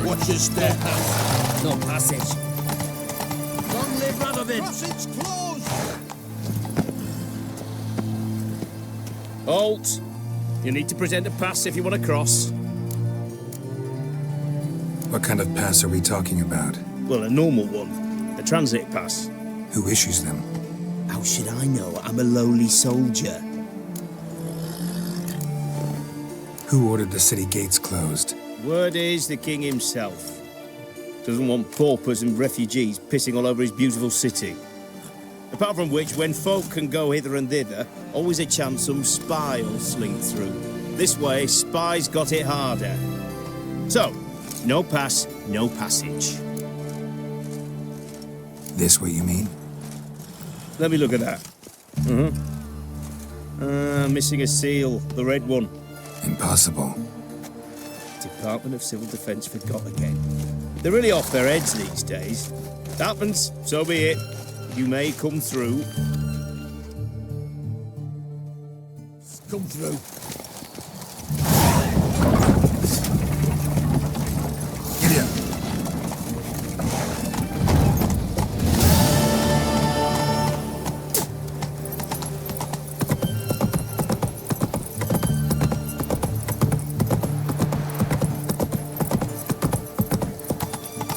Watch your step. No passage. Long live Radovid! Passage closed! Halt! You need to present a pass if you want to cross. What kind of pass are we talking about? Well, a normal one. A transit pass. Who issues them? How should I know? I'm a lowly soldier. Who ordered the city gates closed? Word is the king himself. Doesn't want paupers and refugees pissing all over his beautiful city. Apart from which, when folk can go hither and thither, always a chance some spy will slink through. This way, spies got it harder. So, no pass, no passage. This what you mean? Let me look at that. Missing a seal, the red one. Impossible. Department of Civil Defence forgot again. They're really off their heads these days. Happens, so be it. You may come through. Come through. Giddy up.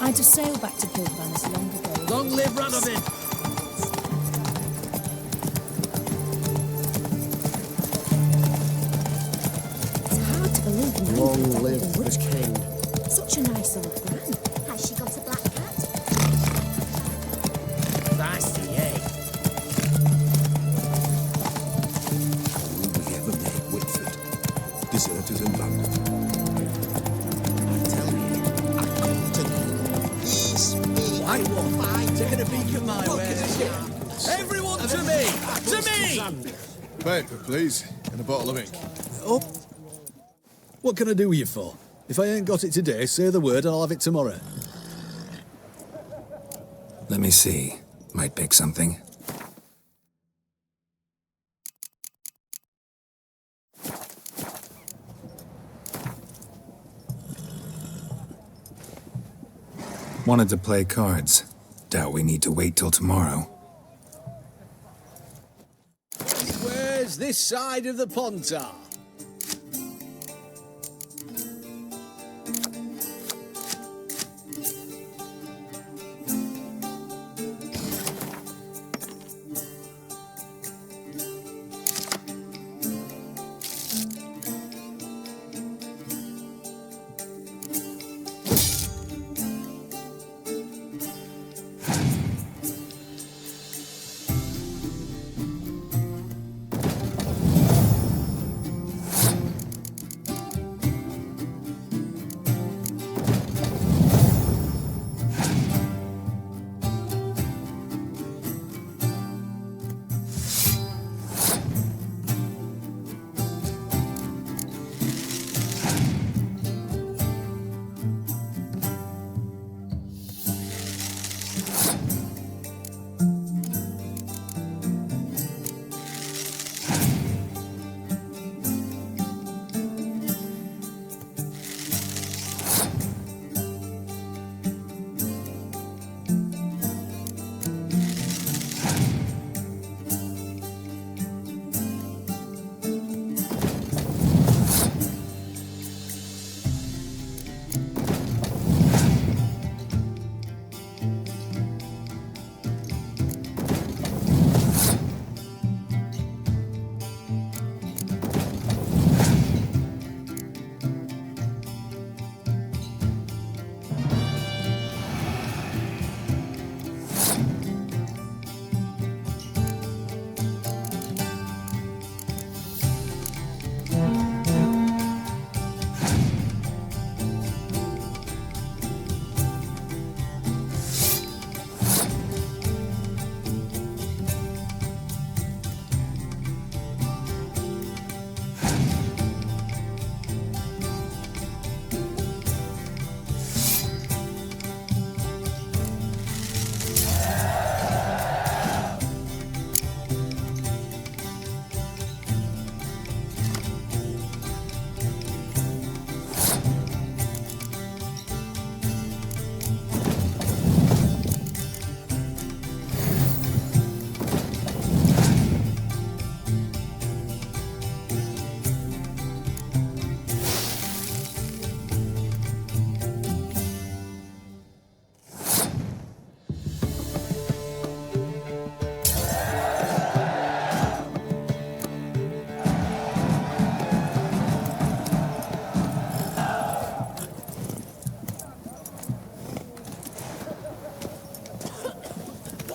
I'd have sailed back to Pilgrims long ago. Long live Radovid! It's hard to believe Long Nigel live got the rich. king. Such a nice old gran. Has she got a black cat? Feisty, eh? Will we ever make Whitford? Deserters in London. I tell you, I come to them. White one. Taking a peek at my wares. Everyone to me! To me! Paper, please, and a bottle of ink. Up. What can I do with you for? If I ain't got it today, say the word and I'll have it tomorrow. Let me see. Might pick something. Wanted to play cards. Doubt we need to wait till tomorrow. Where's this side of the Pontar?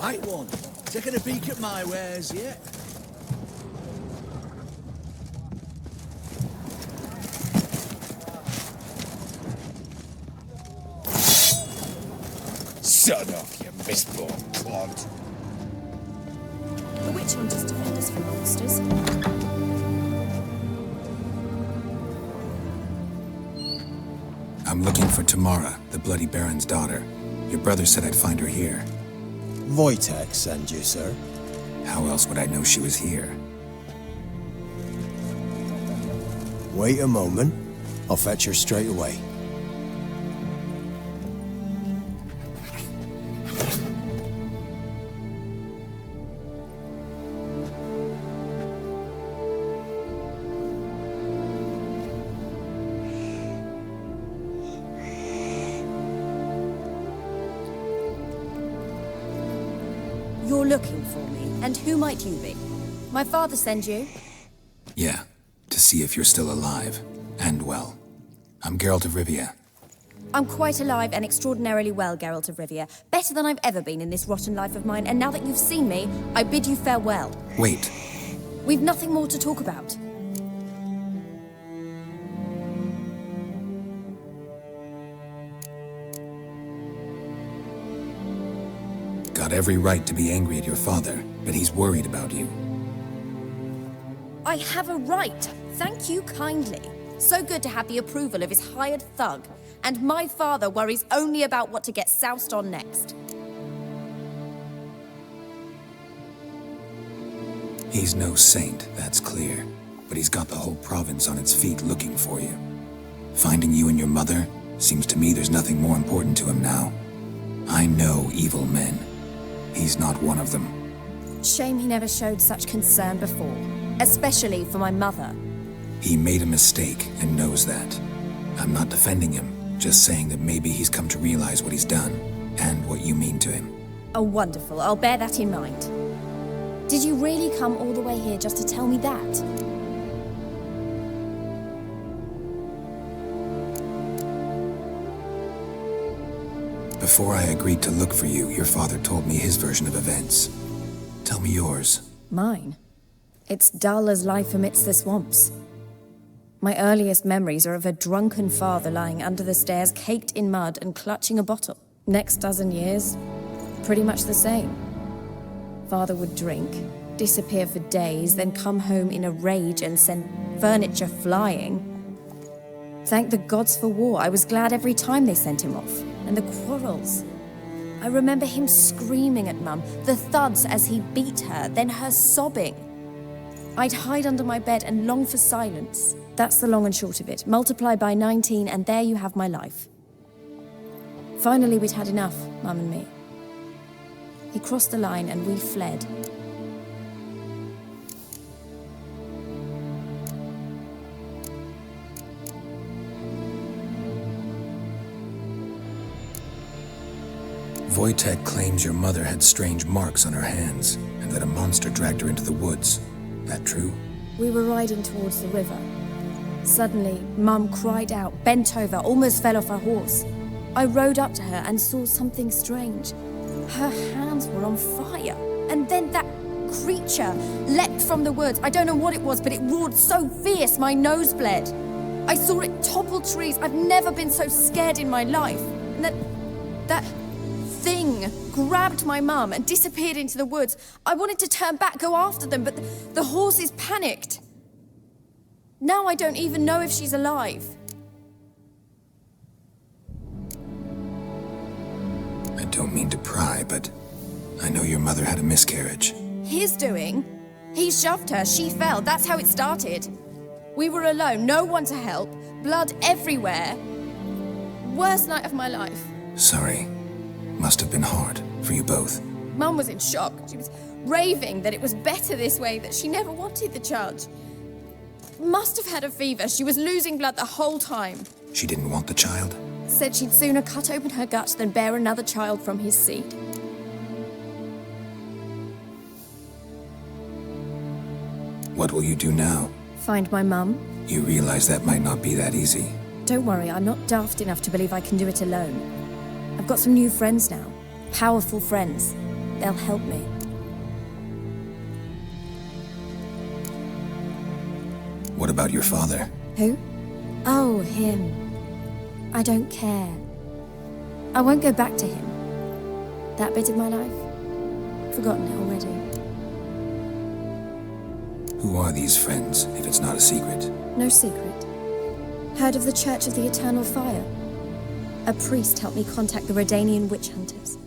White one, taking a peek at my wares, yeah? Son of you misborn clod. The witch hunters defend us from monsters. I'm looking for Tamara, the Bloody Baron's daughter. Your brother said I'd find her here. Wojtek send you, sir. How else would I know she was here? Wait a moment. I'll fetch her straight away. You're looking for me, and who might you be? My father send you? Yeah, to see if you're still alive. And well. I'm Geralt of Rivia. I'm quite alive and extraordinarily well, Geralt of Rivia. Better than I've ever been in this rotten life of mine, and now that you've seen me, I bid you farewell. Wait. We've nothing more to talk about. Got every right to be angry at your father, but he's worried about you. I have a right. Thank you kindly. So good to have the approval of his hired thug. And my father worries only about what to get soused on next. He's no saint, that's clear. But he's got the whole province on its feet looking for you. Finding you and your mother, seems to me there's nothing more important to him now. I know evil men. He's not one of them. Shame he never showed such concern before. Especially for my mother. He made a mistake and knows that. I'm not defending him, just saying that maybe he's come to realize what he's done, and what you mean to him. Oh, wonderful. I'll bear that in mind. Did you really come all the way here just to tell me that? Before I agreed to look for you, your father told me his version of events. Tell me yours. Mine? It's dull as life amidst the swamps. My earliest memories are of a drunken father lying under the stairs, caked in mud and clutching a bottle. Next dozen years, pretty much the same. Father would drink, disappear for days, then come home in a rage and send furniture flying. Thank the gods for war. I was glad every time they sent him off. And the quarrels. I remember him screaming at Mum, the thuds as he beat her, then her sobbing. I'd hide under my bed and long for silence. That's the long and short of it. Multiply by 19 and there you have my life. Finally, we'd had enough, Mum and me. He crossed the line and we fled. Wojtek claims your mother had strange marks on her hands, and that a monster dragged her into the woods. That true? We were riding towards the river. Suddenly, Mum cried out, bent over, almost fell off her horse. I rode up to her and saw something strange. Her hands were on fire. And then that creature leapt from the woods. I don't know what it was, but it roared so fierce my nose bled. I saw it topple trees. I've never been so scared in my life. And that thing grabbed my mum and disappeared into the woods. I wanted to turn back, go after them, but the horses panicked. Now I don't even know if she's alive. I don't mean to pry, but I know your mother had a miscarriage. His doing? He shoved her, she fell, that's how it started. We were alone, no one to help, blood everywhere. Worst night of my life. Sorry. Must have been hard for you both. Mum was in shock. She was raving that it was better this way, that she never wanted the child. Must have had a fever. She was losing blood the whole time. She didn't want the child? Said she'd sooner cut open her gut than bear another child from his seed. What will you do now? Find my mum. You realize that might not be that easy. Don't worry, I'm not daft enough to believe I can do it alone. I've got some new friends now. Powerful friends. They'll help me. What about your father? Who? Oh, him. I don't care. I won't go back to him. That bit of my life? Forgotten it already. Who are these friends, if it's not a secret? No secret. Heard of the Church of the Eternal Fire? A priest helped me contact the Redanian witch hunters.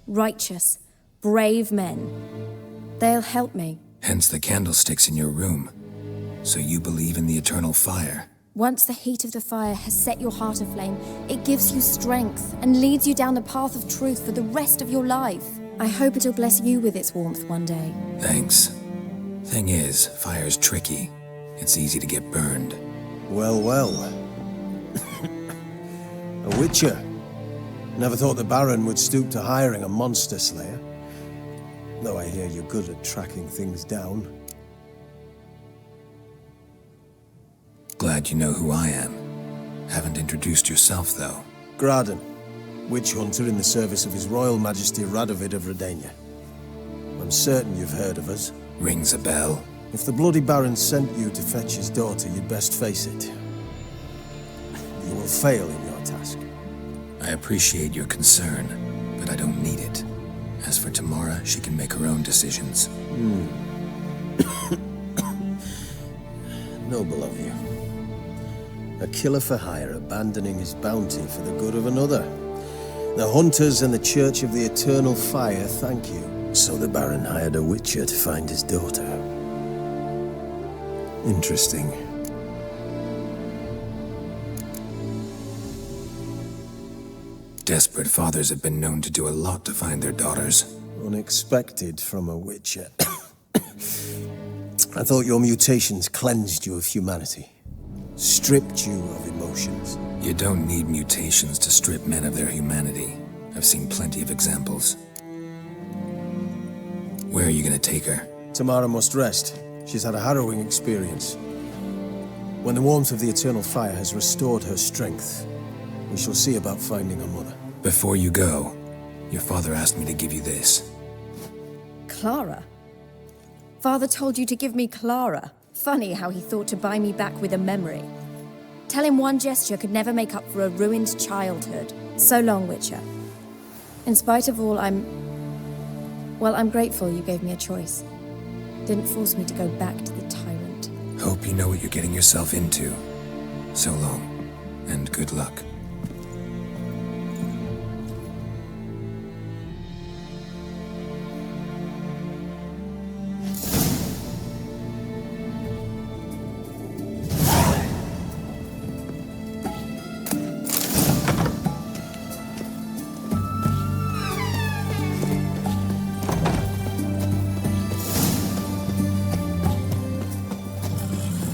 Righteous, brave men. They'll help me. Hence the candlesticks in your room. So you believe in the eternal fire? Once the heat of the fire has set your heart aflame, it gives you strength and leads you down the path of truth for the rest of your life. I hope it'll bless you with its warmth one day. Thanks. Thing is, fire's tricky. It's easy to get burned. Well, well. A Wicher. Never thought the Baron would stoop to hiring a monster slayer. Though I hear you're good at tracking things down. Glad you know who I am. Haven't introduced yourself, though. Graden, witch hunter in the service of His Royal Majesty Radovid of Redania. I'm certain you've heard of us. Rings a bell. If the Bloody Baron sent you to fetch his daughter, you'd best face it. You will fail in your task. I appreciate your concern, but I don't need it. As for Tamara, she can make her own decisions. Noble of you. A killer for hire abandoning his bounty for the good of another. The hunters and the Church of the Eternal Fire thank you. So the Baron hired a Witcher to find his daughter. Interesting. Desperate fathers have been known to do a lot to find their daughters. Unexpected from a Witcher. I thought your mutations cleansed you of humanity. Stripped you of emotions. You don't need mutations to strip men of their humanity. I've seen plenty of examples. Where are you gonna take her? Tamara must rest. She's had a harrowing experience. When the warmth of the Eternal Fire has restored her strength, we shall see about finding her mother. Before you go, your father asked me to give you this. Clara? Father told you to give me Clara. Funny how he thought to buy me back with a memory. Tell him one gesture could never make up for a ruined childhood. So long, Wicher. In spite of all, I'm grateful you gave me a choice. Didn't force me to go back to the tyrant. Hope you know what you're getting yourself into. So long, and good luck.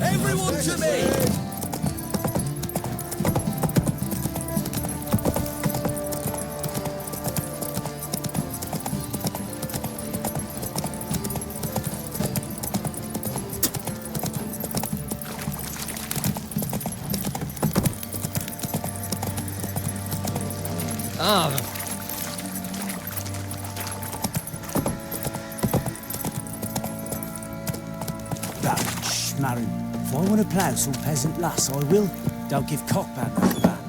Everyone to me! Schmarrin. If I want to plough some peasant lass, I will. Don't give Cockback no back.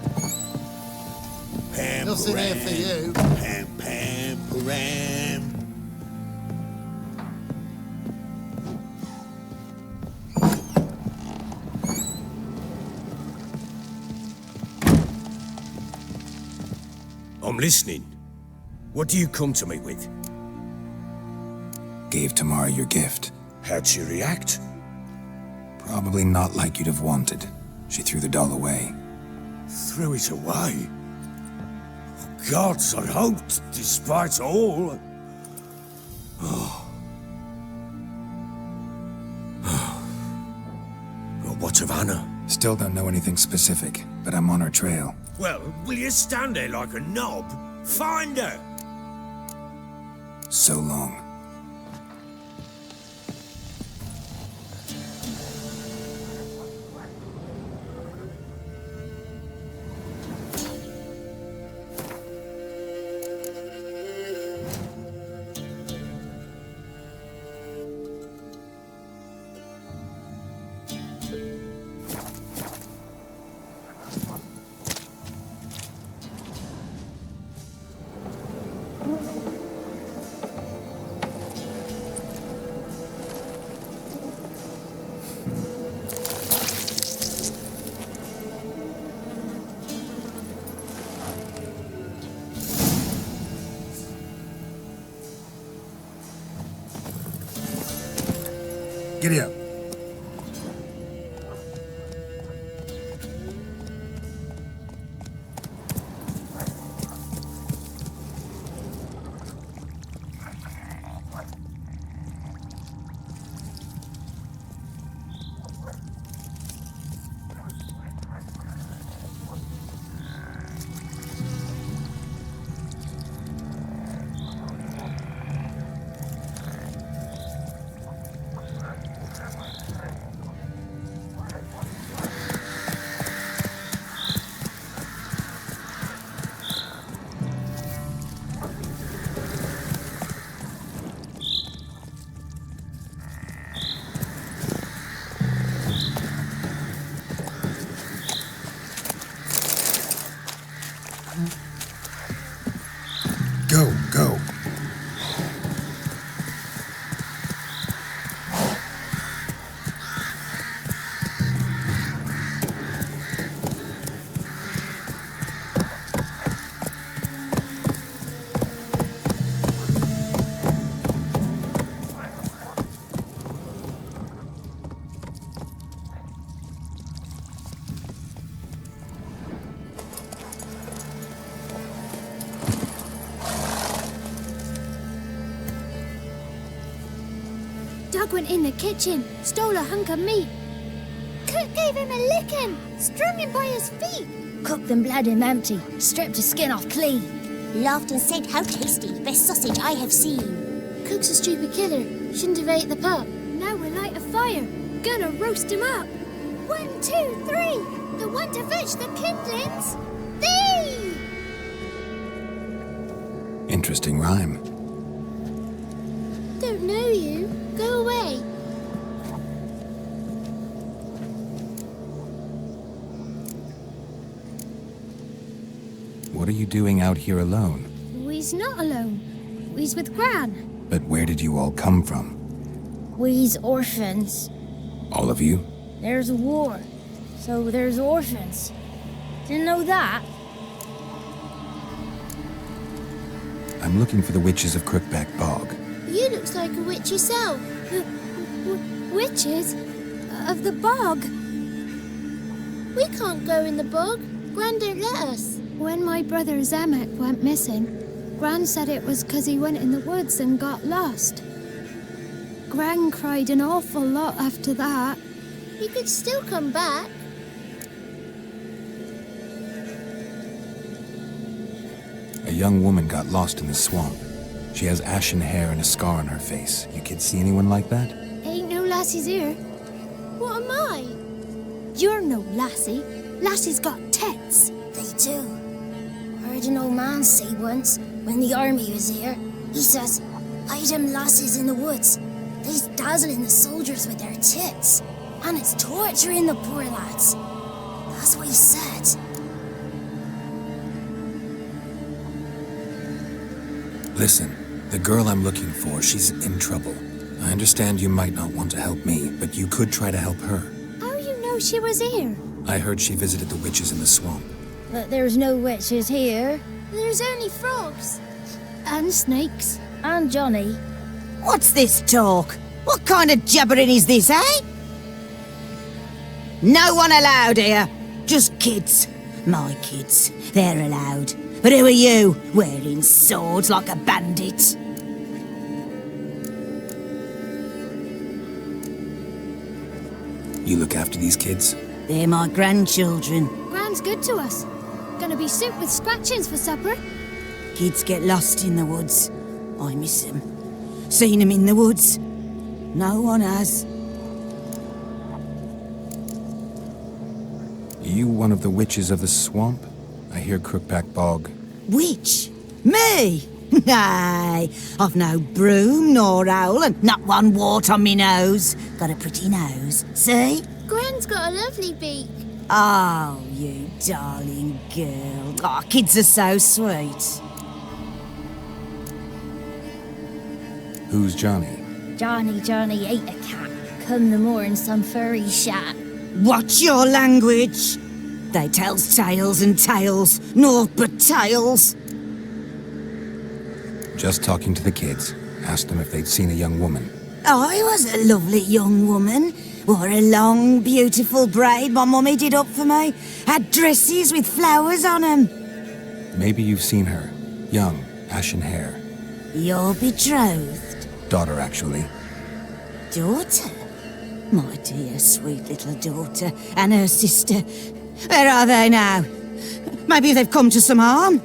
Pam, Nothing here for you. Pam, pam, param. I'm listening. What do you come to me with? Gave Tamara your gift. How'd she react? Probably not like you'd have wanted. She threw the doll away. Threw it away? Gods, I hoped, despite all. Well, what of Anna? Still don't know anything specific, but I'm on her trail. Well, will you stand there like a knob? Find her! So long. Giddy up. Go. Doug went in the kitchen, stole a hunk of meat. Cook gave him a licking, strung him by his feet. Cooked and bled him empty, stripped his skin off clean. Laughed and said, "How tasty, best sausage I have seen." Cook's a stupid killer, shouldn't have ate the pup. Now we'll light a fire, gonna roast him up. 1, 2, 3, the one to fetch the kindlings. Thee! Interesting rhyme. Don't know you. Go away. What are you doing out here alone? We's not alone. We's with Gran. But where did you all come from? We's orphans. All of you? There's a war, so there's orphans. Didn't know that? I'm looking for the witches of Crookback Bog. You looks like a witch yourself. Witches? Of the bog? We can't go in the bog. Gran don't let us. When my brother Zemek went missing, Gran said it was 'cause he went in the woods and got lost. Gran cried an awful lot after that. He could still come back. A young woman got lost in the swamp. She has ashen hair and a scar on her face. You kids see anyone like that? Ain't no lassies here. What am I? You're no lassie. Lassie's got tits. They do. Heard an old man say once, when the army was here, he says, "Hide them lasses in the woods. They's dazzling the soldiers with their tits, and it's torturing the poor lads." That's what he said. Listen, the girl I'm looking for, she's in trouble. I understand you might not want to help me, but you could try to help her. How you know she was here? I heard she visited the witches in the swamp. But there's no witches here. There's only frogs. And snakes. And Johnny. What's this talk? What kind of jabbering is this, eh? No one allowed here. Just kids. My kids. They're allowed. But who are you, wearing swords like a bandit? You look after these kids? They're my grandchildren. Gran's good to us. Gonna be soup with scratchings for supper. Kids get lost in the woods. I miss them. Seen them in the woods. No one has. You one of the witches of the swamp? I hear Crookback Bog. Witch? Me? Nay, I've no broom nor owl and not one wart on me nose. Got a pretty nose, see? Gran's got a lovely beak. Oh, you darling girl. Oh, kids are so sweet. Who's Johnny? Johnny ate a cat. Come the more in some furry shat. Watch your language. They tells tales and tales, naught but tales. Just talking to the kids. Asked them if they'd seen a young woman. I was a lovely young woman. Wore a long, beautiful braid my mummy did up for me. Had dresses with flowers on 'em. Maybe you've seen her. Young, ashen hair. Your betrothed? Daughter, actually. Daughter? My dear, sweet little daughter. And her sister. Where are they now? Maybe they've come to some harm?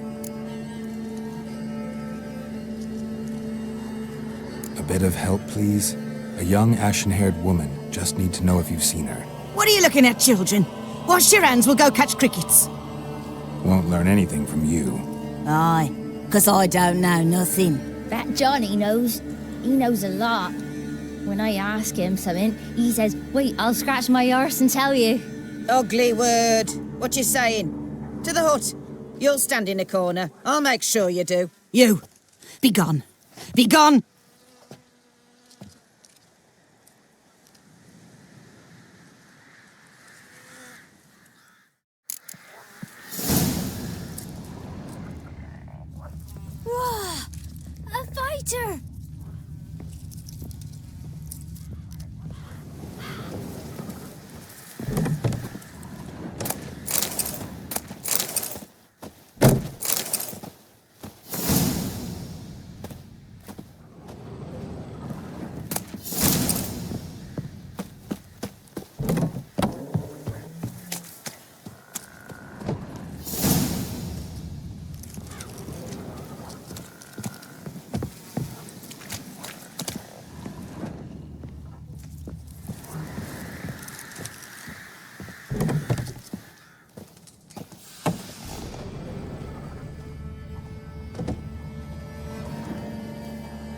A bit of help, please? A young, ashen-haired woman. Just need to know if you've seen her. What are you looking at, children? Wash your hands, we'll go catch crickets. Won't learn anything from you. Aye, 'cause I don't know nothing. That Johnny knows. He knows a lot. When I ask him something, he says, wait, I'll scratch my arse and tell you. Ugly word. What you saying? To the hut. You'll stand in a corner. I'll make sure you do. You, be gone. Be gone! A fighter!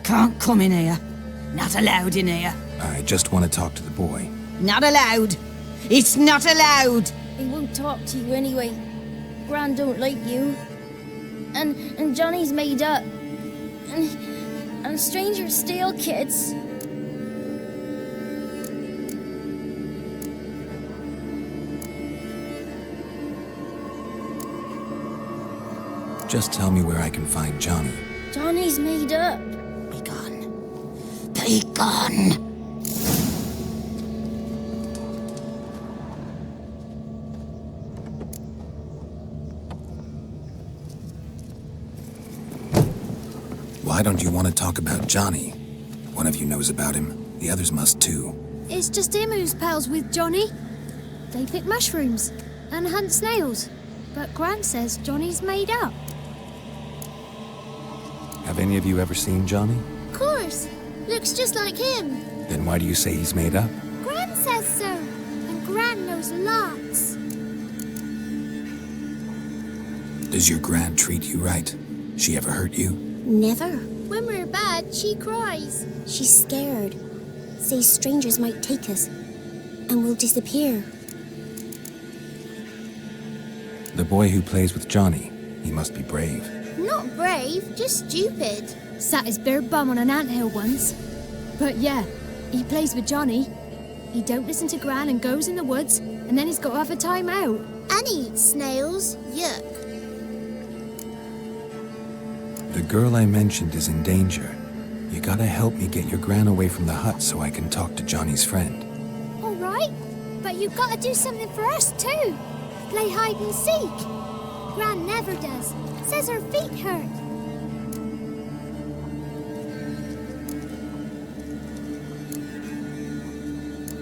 Can't come in here. Not allowed in here. I just want to talk to the boy. Not allowed. It's not allowed. He won't talk to you anyway. Gran don't like you. And Johnny's made up. And strangers steal kids. Just tell me where I can find Johnny. Johnny's made up. Be gone. Be gone. Why don't you want to talk about Johnny? One of you knows about him. The others must too. It's just him who's pals with Johnny. They pick mushrooms and hunt snails. But Gran says Johnny's made up. Have any of you ever seen Johnny? Of course. Looks just like him. Then why do you say he's made up? Gran says so. And Gran knows lots. Does your Gran treat you right? She ever hurt you? Never. When we're bad, she cries. She's scared. Says strangers might take us. And we'll disappear. The boy who plays with Johnny, he must be brave. Not brave, just stupid. Sat his bare bum on an anthill once. But yeah, he plays with Johnny. He don't listen to Gran and goes in the woods, and then he's got to have a time out. And he eats snails. Yuck. The girl I mentioned is in danger. You gotta help me get your Gran away from the hut so I can talk to Johnny's friend. All right, but you've got to do something for us too. Play hide and seek. Gran never does. Says her feet hurt.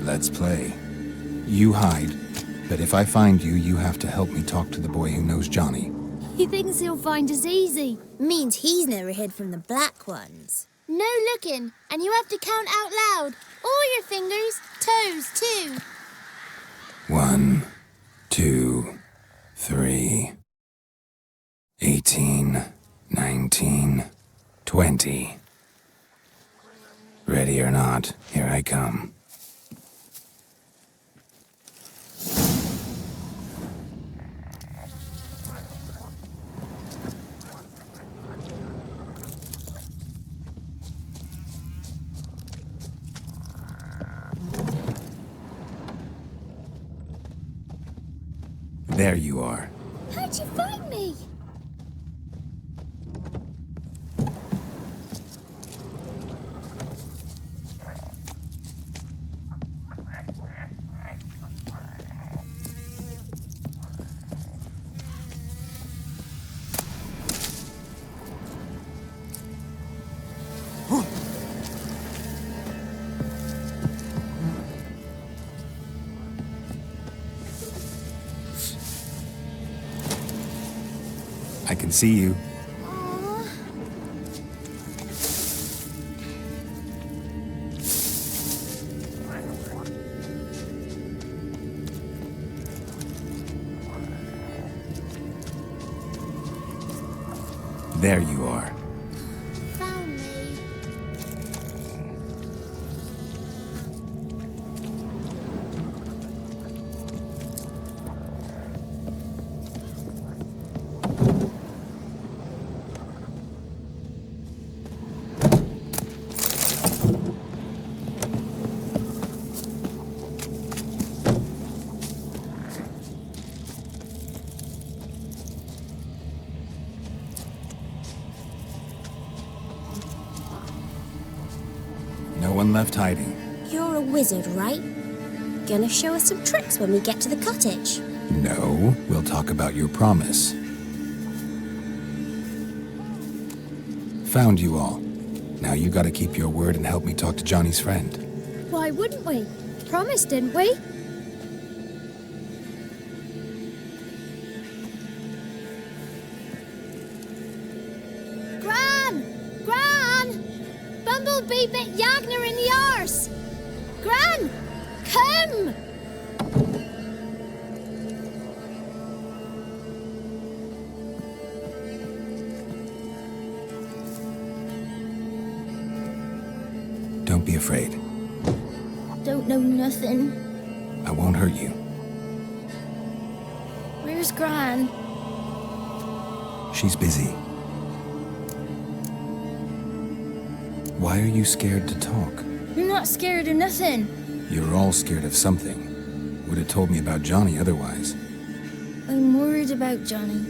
Let's play. You hide, but if I find you, you have to help me talk to the boy who knows Johnny. He thinks he'll find us easy. Means he's never hid from the black ones. No looking, and you have to count out loud. All your fingers, toes too. 1, 2, 3, 18, 19, 20. Ready or not, here I come. There you are. How'd you find me? I can see you. There you are. Found me. No one left hiding. You're a wizard, right? Gonna show us some tricks when we get to the cottage. No, we'll talk about your promise. Found you all. Now you gotta keep your word and help me talk to Johnny's friend. Why wouldn't we? Promised, didn't we? Gran! Gran! Bumblebee bit Yagner in the arse! Gran! Come! Don't be afraid. Don't know nothing. I won't hurt you. Where's Gran? She's busy. Why are you scared to talk? I'm not scared of nothing. You're all scared of something. Would have told me about Johnny otherwise. I'm worried about Johnny.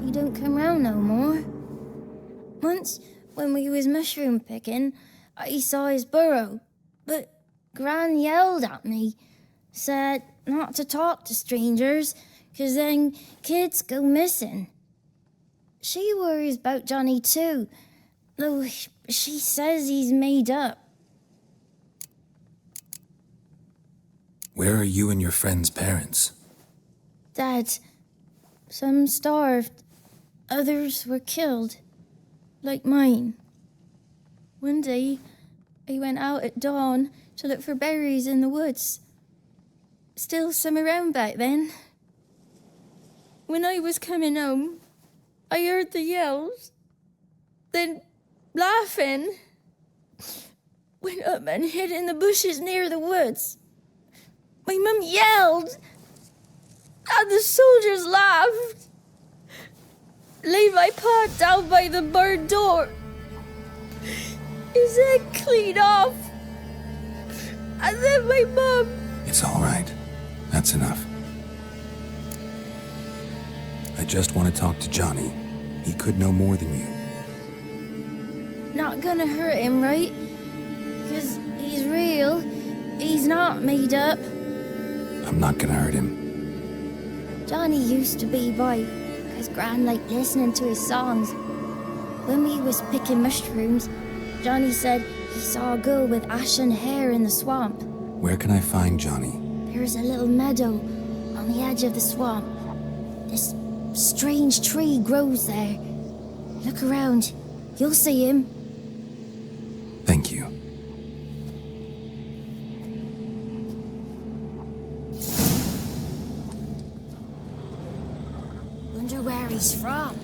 He don't come round no more. Once, when we was mushroom picking, I saw his burrow, but Gran yelled at me, said not to talk to strangers, 'cause then kids go missing. She worries about Johnny too, though she says he's made up. Where are you and your friend's parents? Dad, some starved, others were killed, like mine. One day, I went out at dawn to look for berries in the woods. Still some around back then. When I was coming home, I heard the yells. Then, laughing, went up and hid in the bushes near the woods. My mum yelled, and the soldiers laughed. Laid my pa down by the barn door. His head clean off. And then my mum... It's all right. That's enough. I just want to talk to Johnny. He could know more than you. Not gonna hurt him, right? 'Cause he's real. He's not made up. I'm not gonna hurt him. Johnny used to be by, 'cause Gran liked listening to his songs. When we was picking mushrooms, Johnny said he saw a girl with ashen hair in the swamp. Where can I find Johnny? There's a little meadow on the edge of the swamp. This strange tree grows there. Look around. You'll see him. Thank you. Wonder where he's from.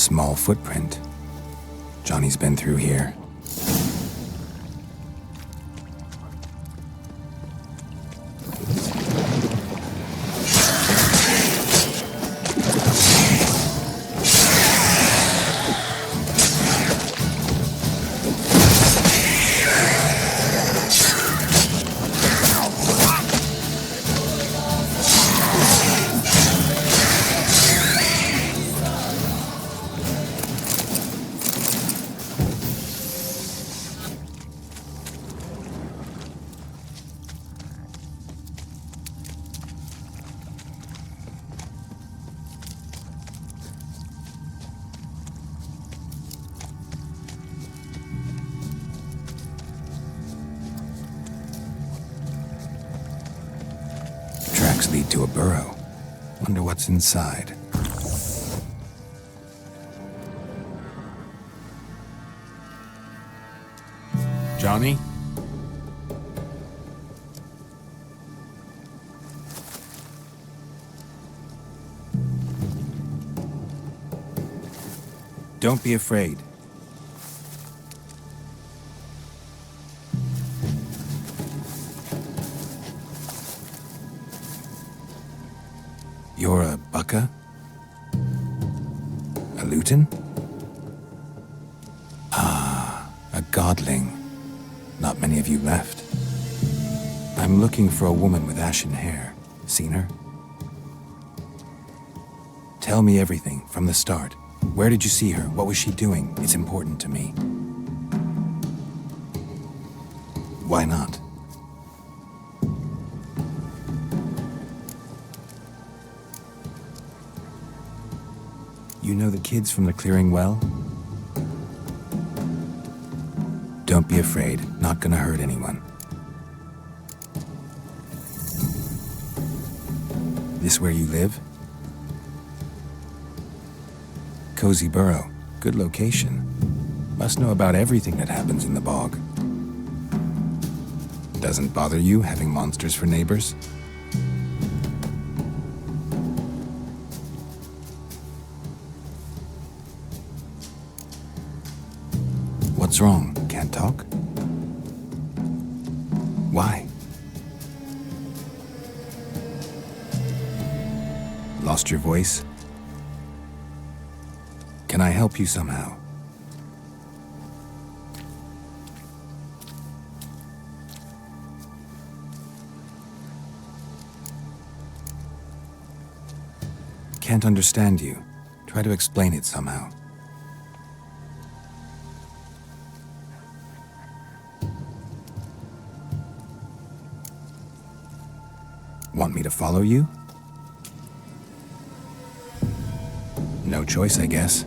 small footprint. Johnny's been through here. Tracks lead to a burrow. Wonder what's inside. Johnny? Don't be afraid. You're a Bucka? A Luton? Ah, a godling. Not many of you left. I'm looking for a woman with ashen hair. Seen her? Tell me everything from the start. Where did you see her? What was she doing? It's important to me. Why not? You know the kids from the clearing well? Don't be afraid. Not gonna hurt anyone. This where you live? Cozy burrow. Good location. Must know about everything that happens in the bog. Doesn't bother you having monsters for neighbors? What's wrong? Can't talk? Why? Lost your voice? Can I help you somehow? Can't understand you. Try to explain it somehow. Want me to follow you? No choice, I guess.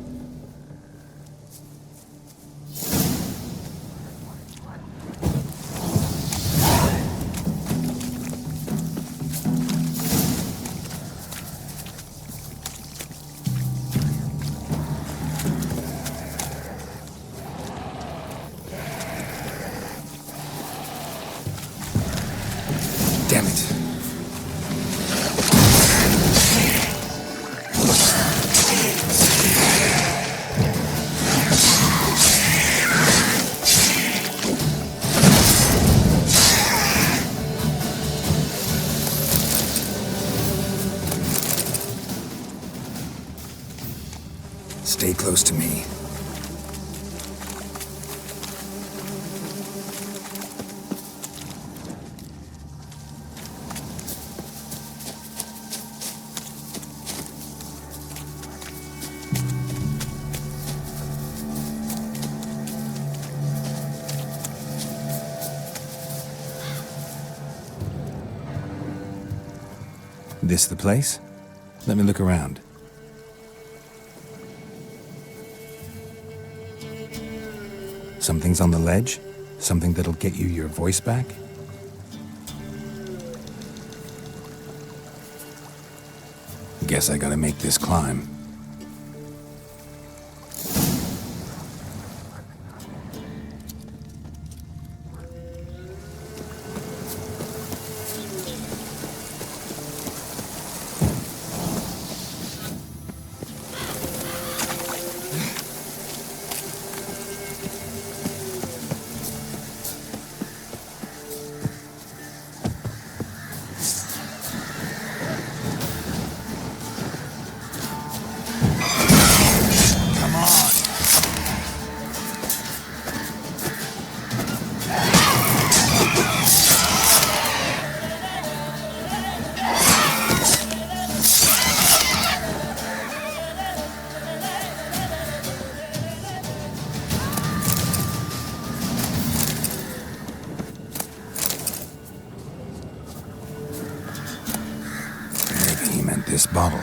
Damn it. Stay close to me. This the place? Let me look around. Something's on the ledge? Something that'll get you your voice back? Guess I gotta make this climb. this bottle.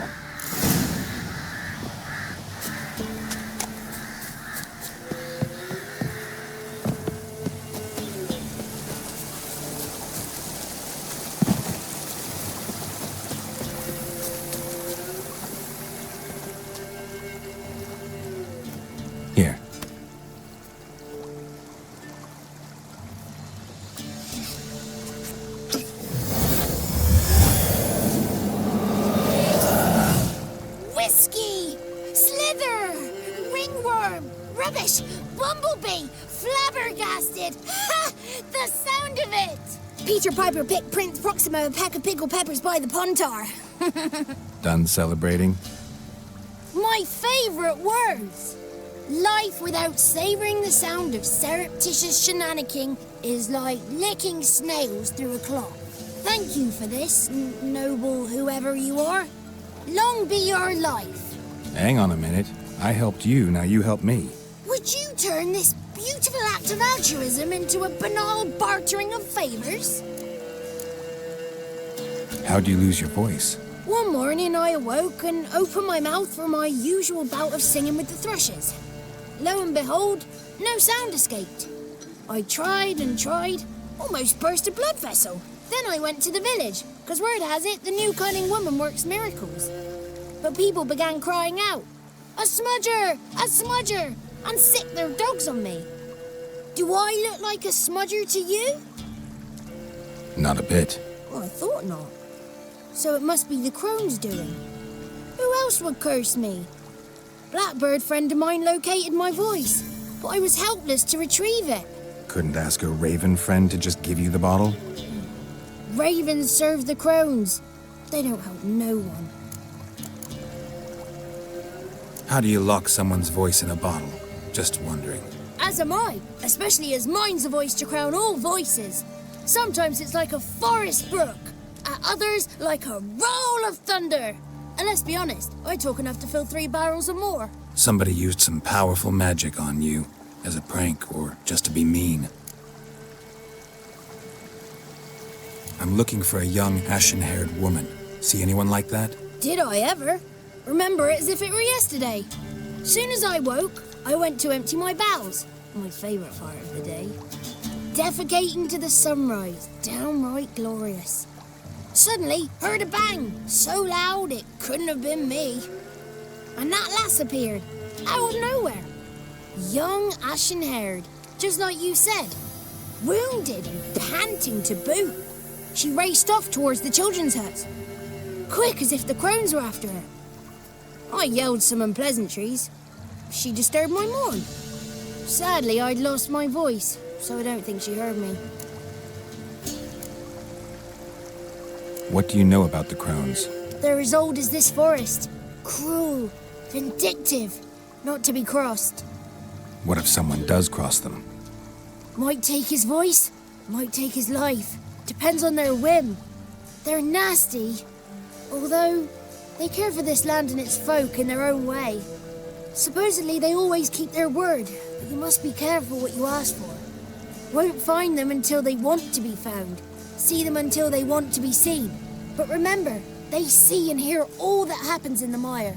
Here. Whiskey! Slither! Ringworm! Rubbish! Bumblebee! Flabbergasted! Ha! The sound of it! Peter Piper picked Prince Proximo a pack of pickled peppers by the pontar. Done celebrating? My favourite words! Life without savouring the sound of surreptitious shenanigans is like licking snails through a cloth. Thank you for this, noble whoever you are. Long be your life. Hang on a minute. I helped you, now you help me. Would you turn this beautiful act of altruism into a banal bartering of favours? How'd you lose your voice? One morning I awoke and opened my mouth for my usual bout of singing with the thrushes. Lo and behold, no sound escaped. I tried and tried, almost burst a blood vessel. Then I went to the village, because word has it the new cunning woman works miracles. But people began crying out, "A smudger! A smudger!" and sick their dogs on me. Do I look like a smudger to you? Not a bit. Oh, I thought not. So it must be the crone's doing. Who else would curse me? Blackbird friend of mine located my voice, but I was helpless to retrieve it. Couldn't ask a raven friend to just give you the bottle? Ravens serve the crones. They don't help no one. How do you lock someone's voice in a bottle? Just wondering. As am I, especially as mine's a voice to crown all voices. Sometimes it's like a forest brook, at others like a roll of thunder. And let's be honest, I talk enough to fill 3 barrels or more. Somebody used some powerful magic on you, as a prank or just to be mean. I'm looking for a young, ashen-haired woman. See anyone like that? Did I ever? Remember it as if it were yesterday. Soon as I woke, I went to empty my bowels. My favourite part of the day. Defecating to the sunrise, downright glorious. Suddenly, heard a bang, so loud it couldn't have been me. And that lass appeared, out of nowhere. Young, ashen-haired, just like you said. Wounded and panting to boot. She raced off towards the children's huts. Quick as if the crones were after her. I yelled some unpleasantries. She disturbed my morn. Sadly, I'd lost my voice, so I don't think she heard me. What do you know about the crones? They're as old as this forest. Cruel, vindictive, not to be crossed. What if someone does cross them? Might take his voice, might take his life. Depends on their whim. They're nasty, although they care for this land and its folk in their own way. Supposedly they always keep their word, but you must be careful what you ask for. Won't find them until they want to be found. See them until they want to be seen. But remember, they see and hear all that happens in the mire.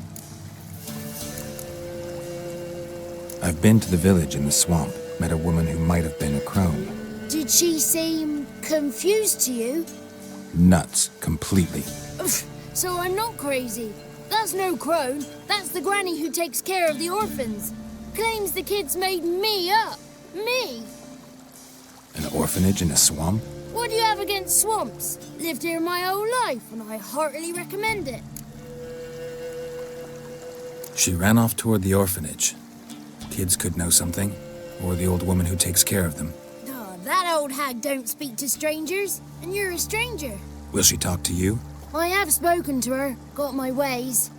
I've been to the village in the swamp, met a woman who might have been a crone. Did she seem confused to you? Nuts, completely. So I'm not crazy. That's no crone. That's the granny who takes care of the orphans. Claims the kids made me up. Me! An orphanage in a swamp? What do you have against swamps? Lived here my whole life, and I heartily recommend it. She ran off toward the orphanage. Kids could know something, or the old woman who takes care of them. Oh, that old hag don't speak to strangers, and you're a stranger. Will she talk to you? I have spoken to her, got my ways.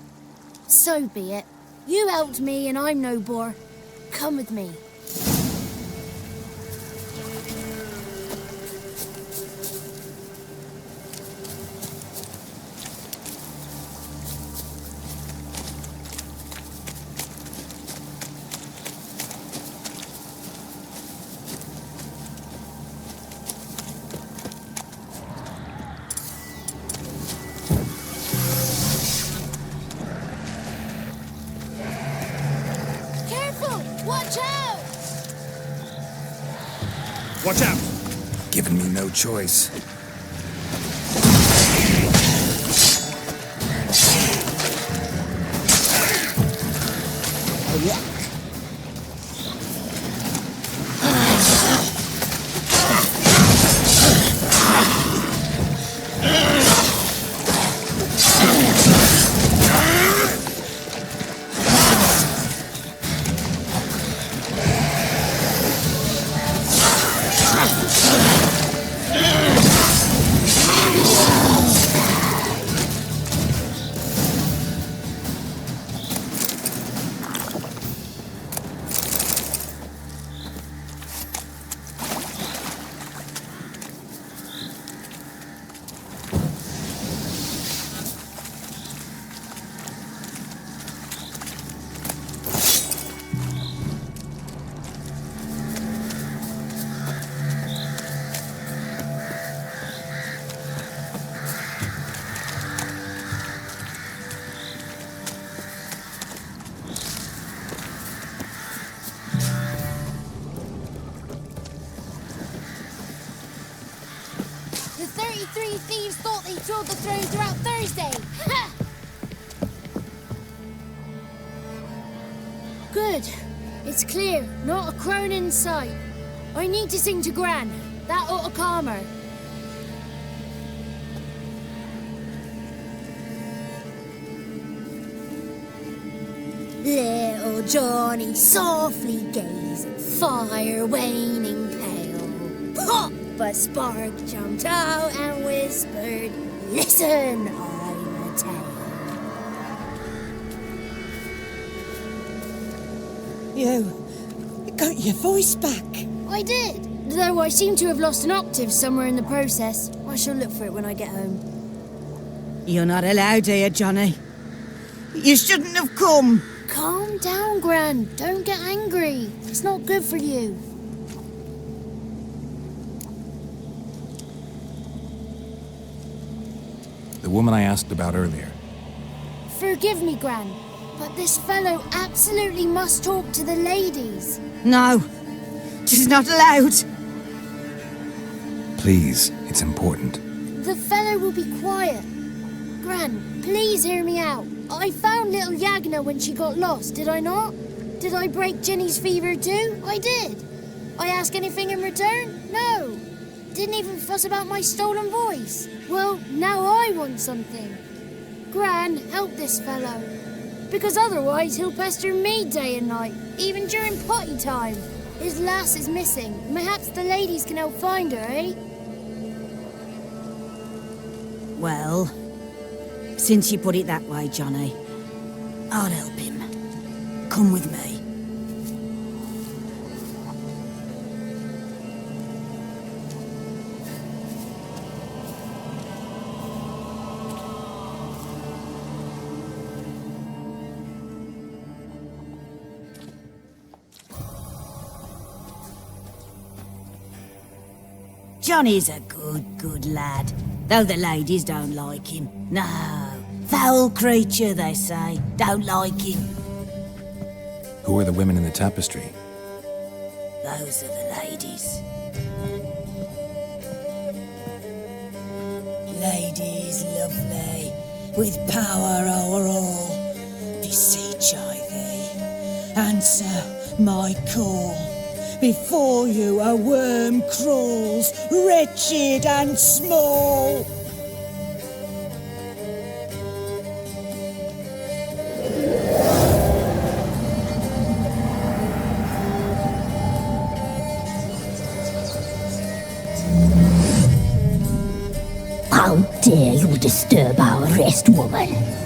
So be it. You helped me, and I'm no bore. Come with me. Watch out! Giving me no choice. The 33 thieves thought they stole the throne throughout Thursday. Ha! Good. It's clear. Not a crone in sight. I need to sing to Gran. That ought to calm her. Little Johnny softly gazed at fire waning pale. Pop! A spark jumped out and whispered, "Listen, I'm a tale." You got your voice back. I did, though I seem to have lost an octave somewhere in the process. I shall look for it when I get home. You're not allowed here, Johnny. You shouldn't have come. Calm down, Gran. Don't get angry. It's not good for you. The woman I asked about earlier. Forgive me, Gran, but this fellow absolutely must talk to the ladies. No, she's not allowed. Please, it's important. The fellow will be quiet. Gran, please hear me out. I found little Yagna when she got lost, did I not? Did I break Jenny's fever too? I did. I ask anything in return? No. Didn't even fuss about my stolen voice. Well, now I want something. Gran, help this fellow. Because otherwise he'll pester me day and night, even during potty time. His lass is missing. Perhaps the ladies can help find her, eh? Well, since you put it that way, Johnny, I'll help him. Come with me. Johnny's a good lad, though the ladies don't like him. No, foul creature, they say. Don't like him. Who are the women in the tapestry? Those are the ladies. Ladies lovely, with power o'er all, beseech I thee, answer my call. Before you a worm crawls, wretched and small. How dare you disturb our rest, woman?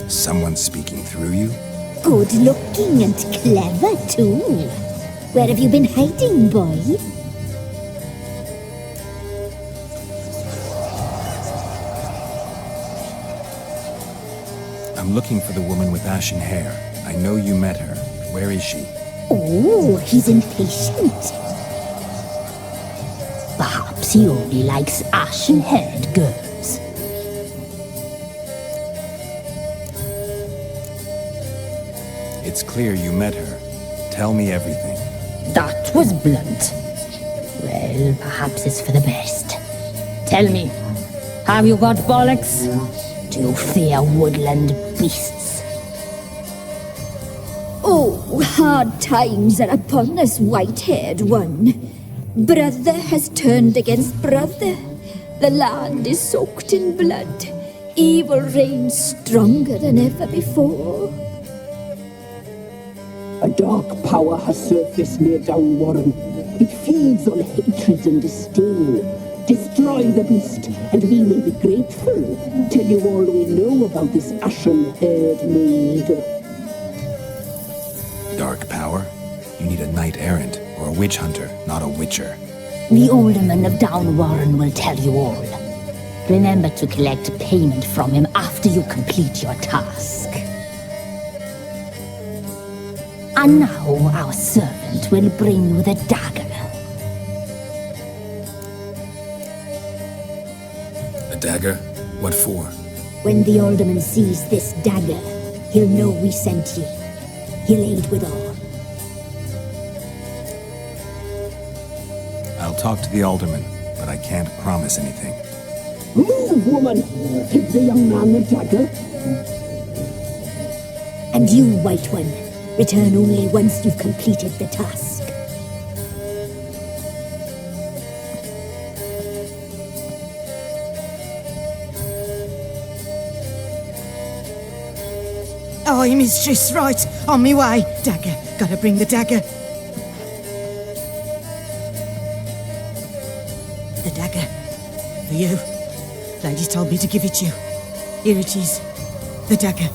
Someone speaking through you? Good looking and clever, too. Where have you been hiding, boy? I'm looking for the woman with ashen hair. I know you met her. Where is she? Oh, he's impatient. Perhaps he only likes ashen-haired girls. It's clear you met her. Tell me everything. That was blunt. Well, perhaps it's for the best. Tell me, have you got bollocks? Do you fear woodland beasts? Oh, hard times are upon us, white-haired one. Brother has turned against brother. The land is soaked in blood. Evil reigns stronger than ever before. A dark power has surfaced near Downwarren. It feeds on hatred and disdain. Destroy the beast, and we will be grateful. Tell you all we know about this ashen-haired maid. Dark power? You need a knight-errant or a witch hunter, not a witcher. The alderman of Downwarren will tell you all. Remember to collect payment from him after you complete your task. And now our servant will bring you the dagger. A dagger? What for? When the alderman sees this dagger, he'll know we sent you. He'll aid with all. I'll talk to the alderman, but I can't promise anything. Move, woman! Give the young man the dagger. And you, White One, return only once you've completed the task. Aye, mistress, right. On me way. Dagger. Gotta bring the dagger. The dagger. For you. Lady told me to give it you. Here it is. The dagger.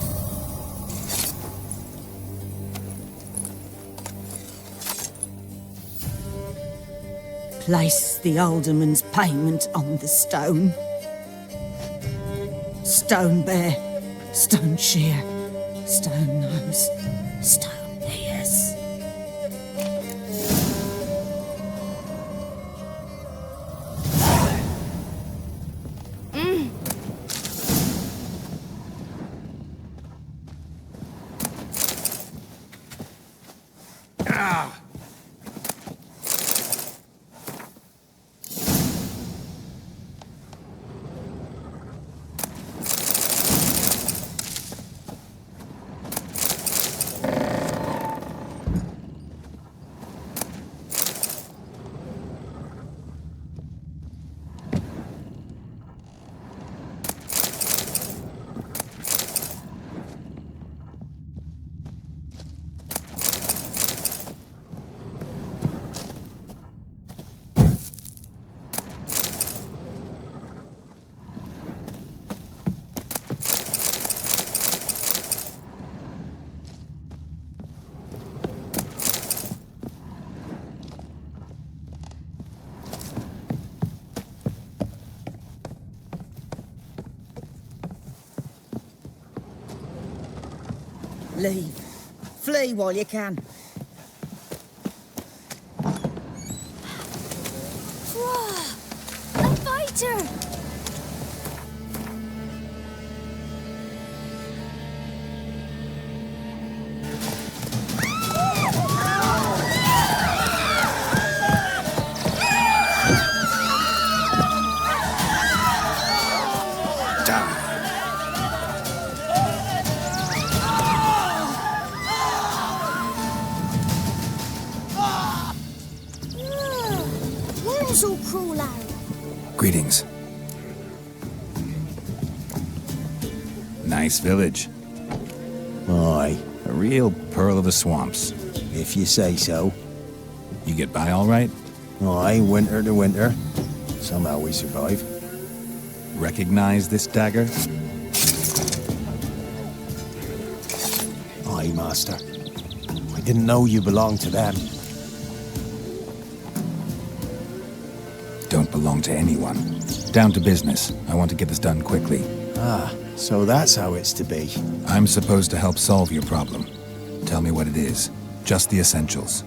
Place the alderman's payment on the stone. Stone bear. Stone shear. Stone nose, stone ears. Leave. Flee while you can. Whoa! A fighter! Greetings. Nice village. Aye. A real pearl of the swamps. If you say so. You get by all right? Aye, winter to winter. Somehow we survive. Recognize this dagger? Aye, master. I didn't know you belonged to them. Don't belong to anyone. Down to business. I want to get this done quickly. Ah, so that's how it's to be. I'm supposed to help solve your problem. Tell me what it is. Just the essentials.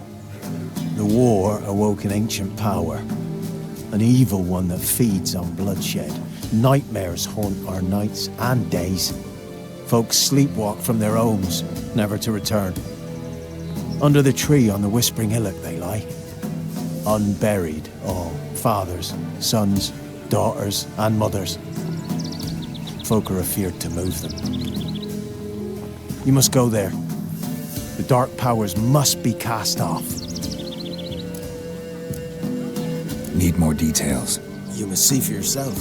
The war awoke an ancient power. An evil one that feeds on bloodshed. Nightmares haunt our nights and days. Folks sleepwalk from their homes, never to return. Under the tree on the Whispering Hillock they lie. Unburied, all. Fathers, sons, daughters, and mothers. Folk are afeard to move them. You must go there. The dark powers must be cast off. Need more details. You must see for yourself.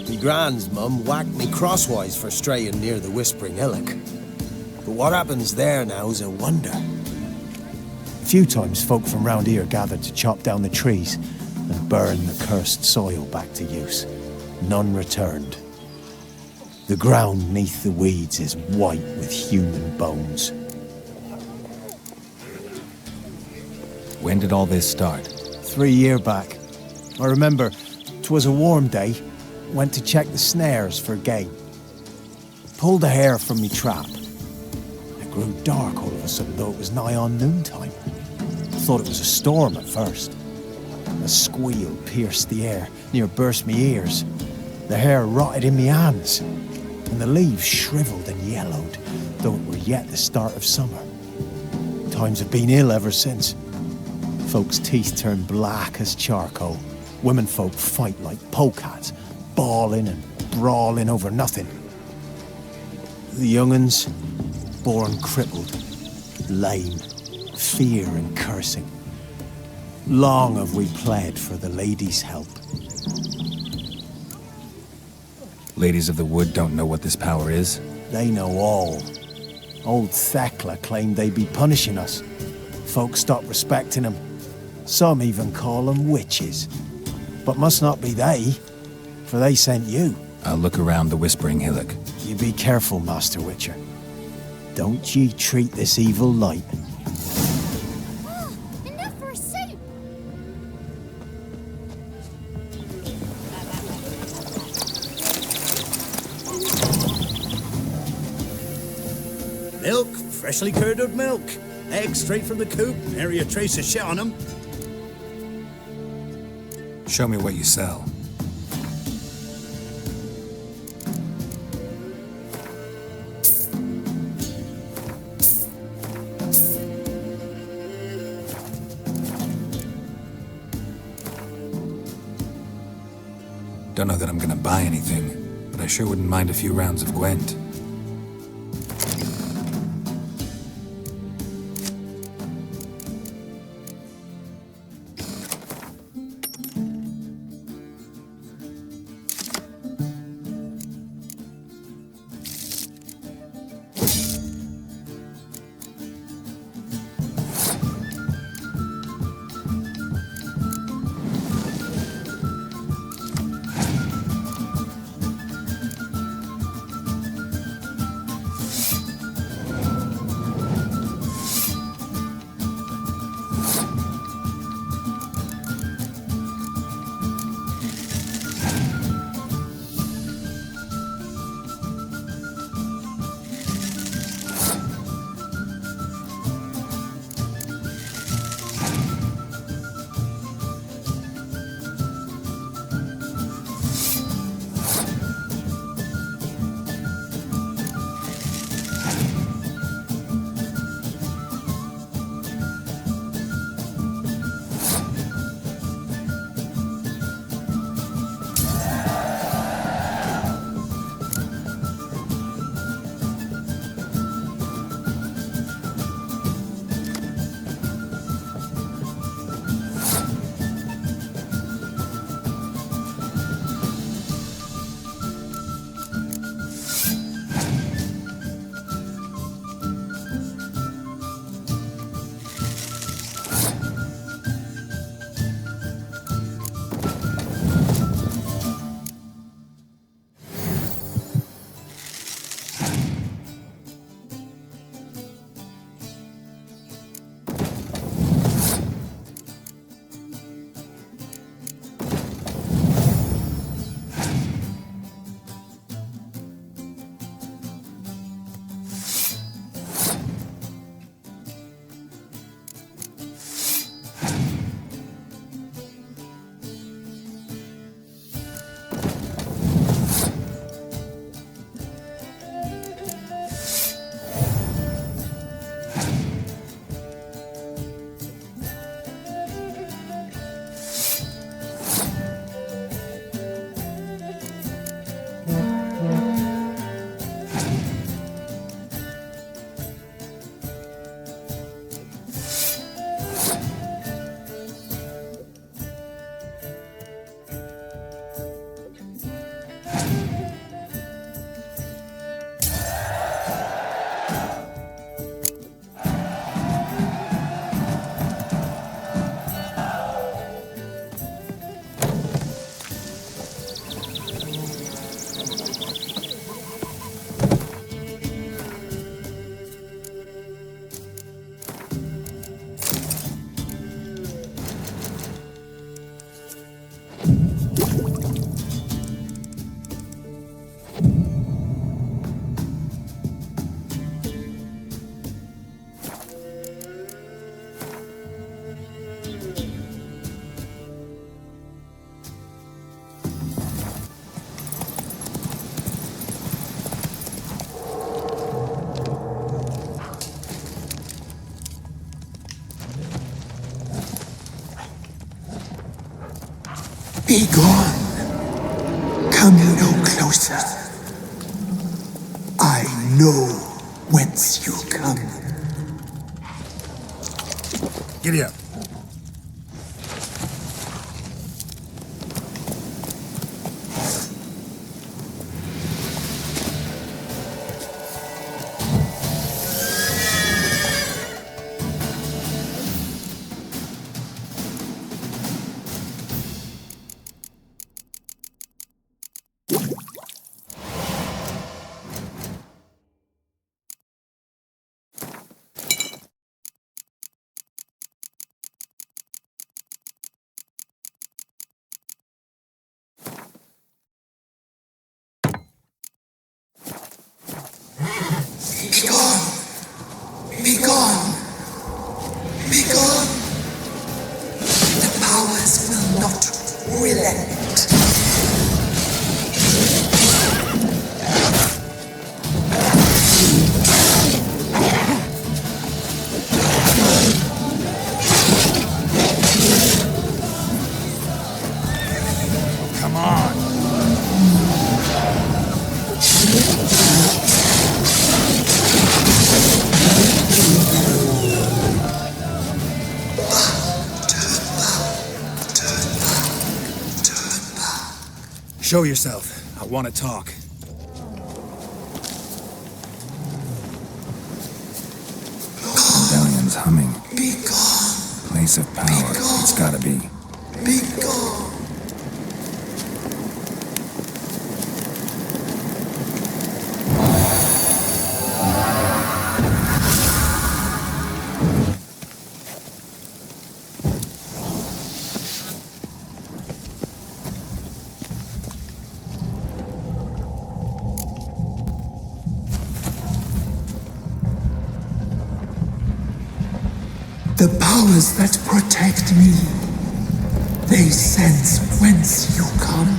Me grand's mum whacked me crosswise for straying near the Whispering Hillock. But what happens there now is a wonder. A few times folk from round here gathered to chop down the trees and burn the cursed soil back to use. None returned. The ground neath the weeds is white with human bones. When did all this start? 3 years back. I remember 'twas a warm day. Went to check the snares for game. Pulled a hare from me trap. It grew dark all of a sudden, though it was nigh on noontime. Thought it was a storm at first. A squeal pierced the air, near burst me ears. The hair rotted in me hands, and the leaves shriveled and yellowed, though it were yet the start of summer. Times have been ill ever since. Folks' teeth turn black as charcoal. Women folk fight like polecats, bawling and brawling over nothing. The young'uns, born crippled, lame, fear and cursing. Long have we pled for the ladies' help. Ladies of the Wood don't know what this power is? They know all. Old Thekla claimed they'd be punishing us. Folk stopped respecting them. Some even call them witches. But must not be they, for they sent you. I'll look around the Whispering Hillock. You be careful, Master Wicher. Don't ye treat this evil light. Enough for soup! Milk, freshly curdled milk. Eggs straight from the coop, nary a trace of shit on them. Show me what you sell. Don't know that I'm gonna buy anything, but I sure wouldn't mind a few rounds of Gwent. Be gone. Come no closer. I know whence you come. Giddy up. Be gone. Be gone. Be gone. The powers will not relent. Come on. Show yourself. I want to talk. Medallion's humming. Be gone. Place of power. It's gotta be. Be gone. The powers that protect me, they sense whence you come.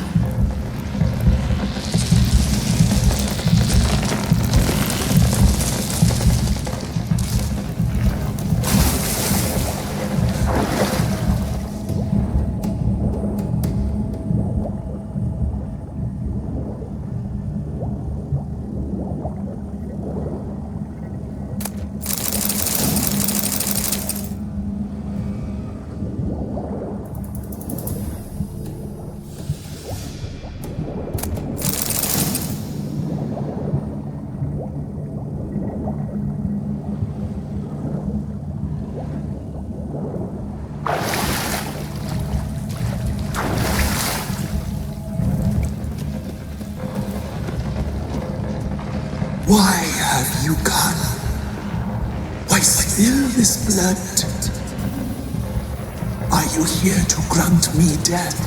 Why have you gone? Why spill this blood? Are you here to grant me death?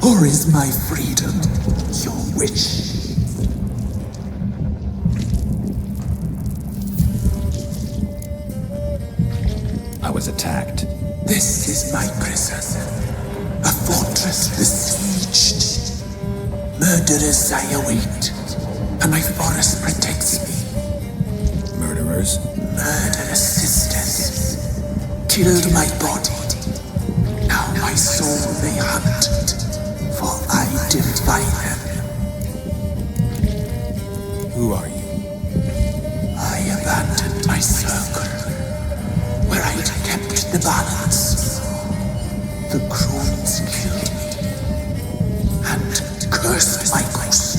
Or is my freedom your wish? I was attacked. This is my prison. A fortress besieged. Murderers I await. And my forest protects me. Murderers? Murderous sisters killed my body. Now my soul they hunt, for I defy them. Who are you? I abandoned my circle, where I'd kept the balance. The crones killed me, and cursed my ghost.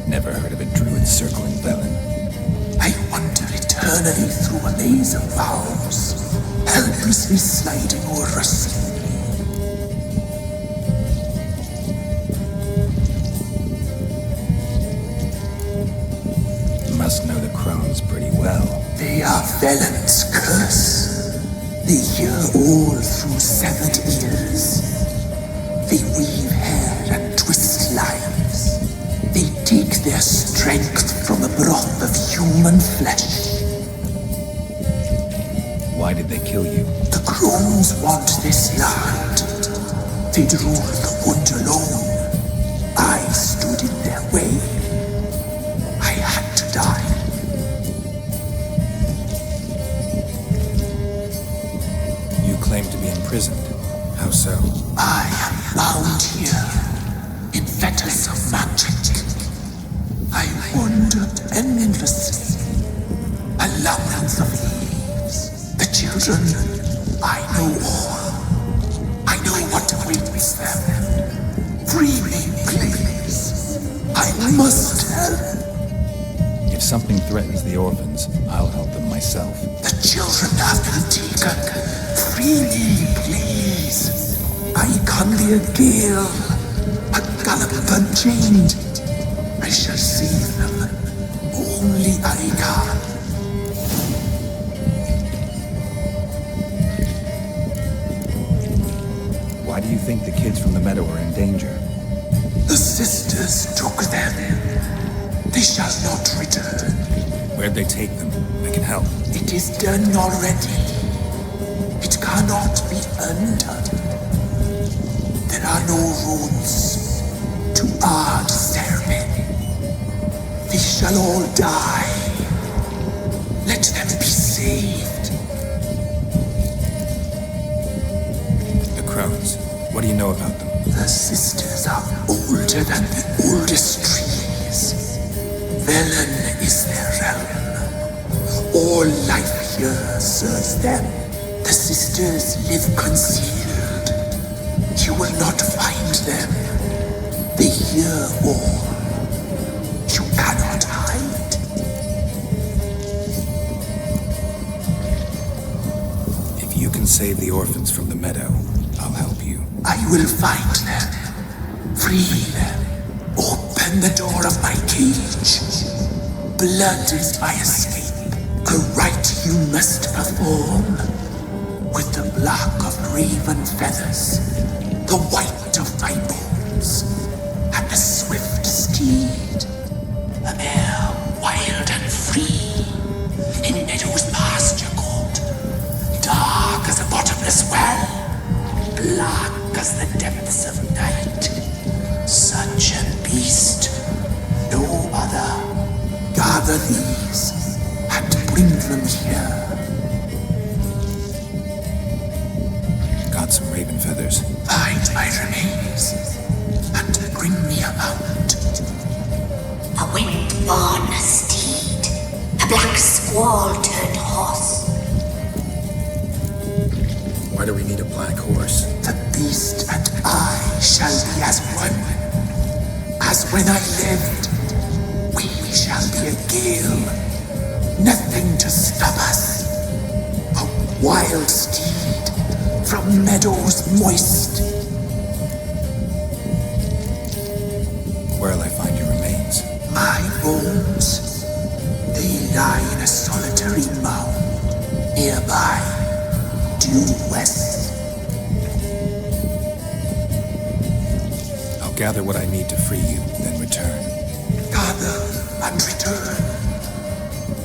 Never heard of a druid circling Velen. I wander eternally through a maze of vows, helplessly sliding o'er us. Must know the crones pretty well. They are Velen's curse. They hear all through severed ears. They weave hair and twist lives. They take their strength from the broth of human flesh. Why did they kill you? The crones want this land. They'd rule the wood alone. I stood in their way. I had to die. You claim to be imprisoned. How so? I am labyrinth of leaves. The children, I know all. I know what awaits them. Free me, please. I must help. If something threatens the orphans, I'll help them myself. The children have been taken. Free me, please. I can be a gale, a gallop unchained. I shall save them. Only I can. Why do you think the kids from the meadow are in danger? The sisters took them. They shall not return. Where'd they take them? I can help. It is done already. It cannot be undone. There are no roads to our ceremony. They shall all die. Let them be saved. The crows. What do you know about them? The sisters are older than the oldest trees. Velen is their realm. All life here serves them. The sisters live concealed. You will not find them. They hear all. You cannot hide. If you can save the orphans from the meadow, I'll help you. I will find them. Free them. Open the door of my cage. Blood is my escape. A rite you must perform. With the black of raven feathers, the white of my bones, and the swift steed. A mare wild and free, in meadows pasture court, dark as a bottomless well, black as the depths of night. Such a beast, no other. Gather these and bring them here. Got some raven feathers. Find my remains and bring me a mount. A wind-born steed, a black squall turned horse. Why do we need a black horse? The beast and I shall be as one. As when I lived, we shall be a gale. Nothing to stop us. A wild steed from meadows moist. Where'll I find your remains? My bones, they lie in a solitary mound nearby, due west. I'll gather what I need to free you, then return. Gather and return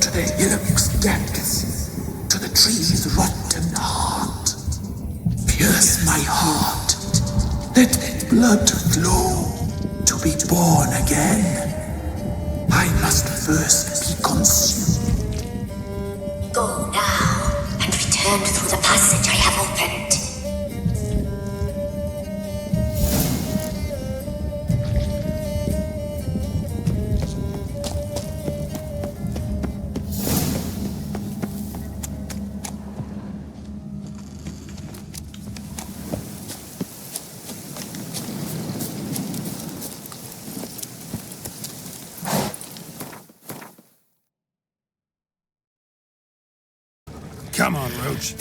to the hillock's depths, to the tree's rotten heart. Pierce my heart, let blood flow to be born again. I must first be consumed. Go now and return through the passage I have opened. Come on, Roach.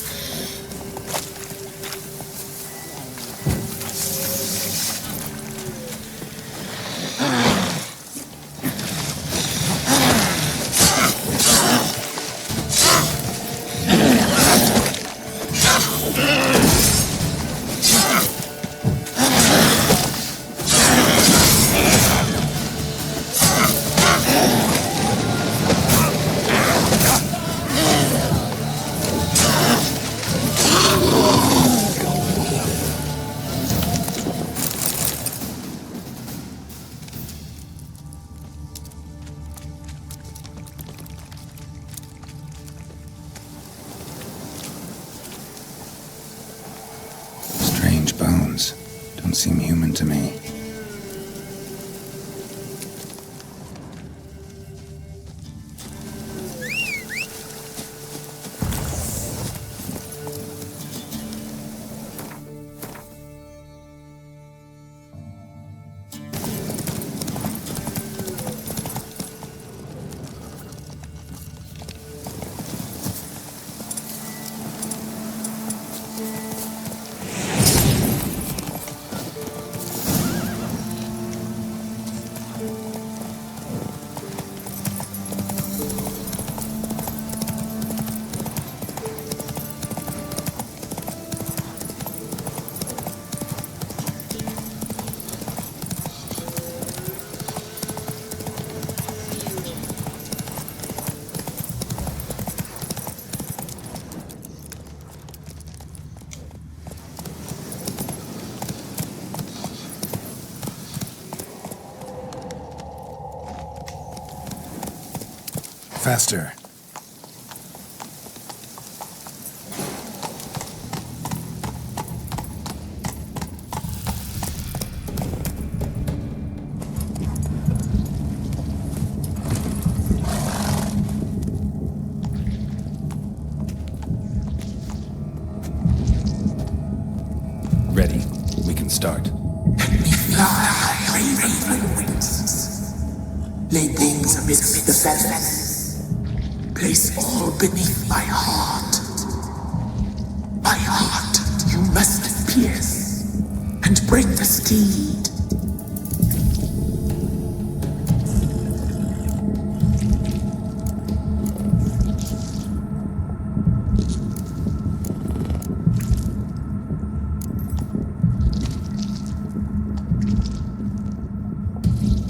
Strange bones. Don't seem human to me. faster. Ready. We can start. Fly, raven wings. Lay things amidst the feathers. Place all beneath my heart. My heart you must pierce and break the steed.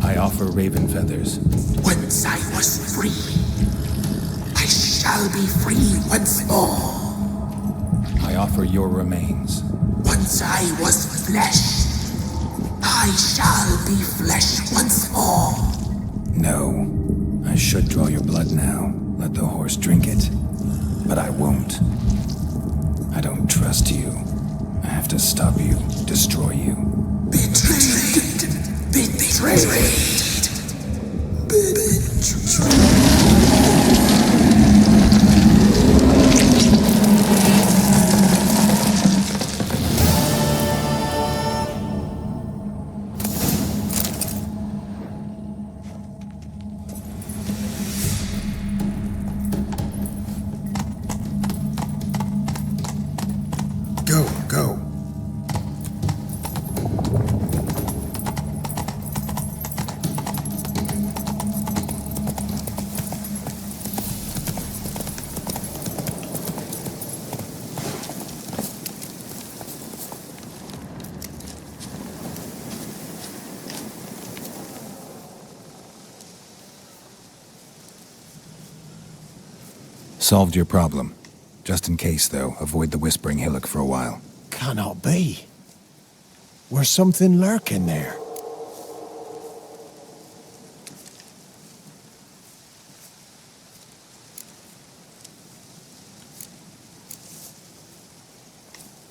I offer raven feathers. Once I was free, I shall be free once more. I offer your remains. Once I was flesh, I shall be flesh once more. No. I should draw your blood now. Let the horse drink it. But I won't. I don't trust you. I have to stop you, destroy you. Betrayed. Betrayed. Go. Solved your problem. Just in case, though, avoid the Whispering Hillock for a while. Cannot be. Where's something lurking there?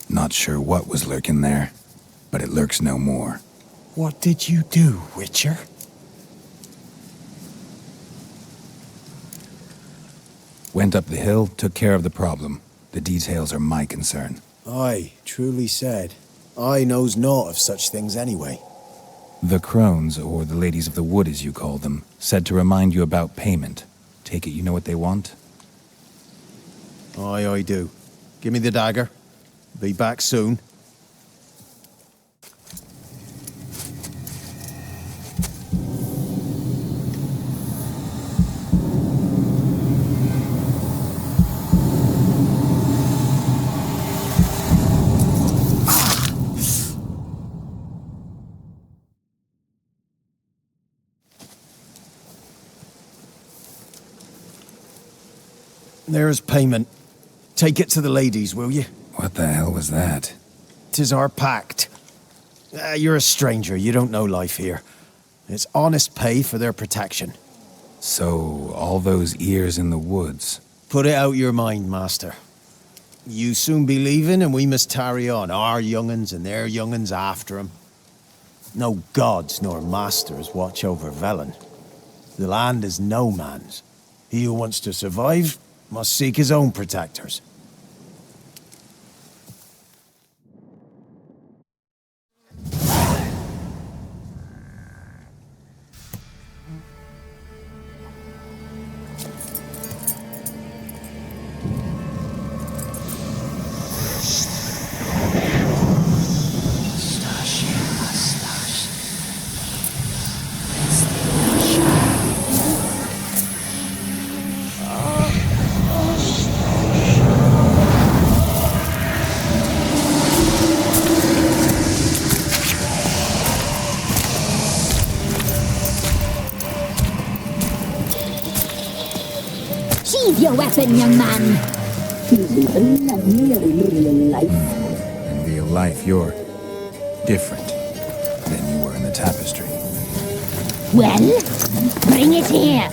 Not sure what was lurking there, but it lurks no more. What did you do, Wicher? Went up the hill, took care of the problem. The details are my concern. Aye, truly said. I knows naught of such things anyway. The crones, or the ladies of the wood as you call them, said to remind you about payment. Take it you know what they want? Aye, I do. Give me the dagger. Be back soon. There's payment. Take it to the ladies, will you? What the hell was that? 'Tis our pact. You're a stranger, you don't know life here. It's honest pay for their protection. So, all those ears in the woods. Put it out your mind, master. You soon be leaving and we must tarry on, our young'uns and their young'uns after 'em. No gods nor masters watch over Velen. The land is no man's. He who wants to survive must seek his own protectors. Sheathe your weapon, young man. He's even lovelier in real life. In real life, you're different than you were in the tapestry. Well, bring it here.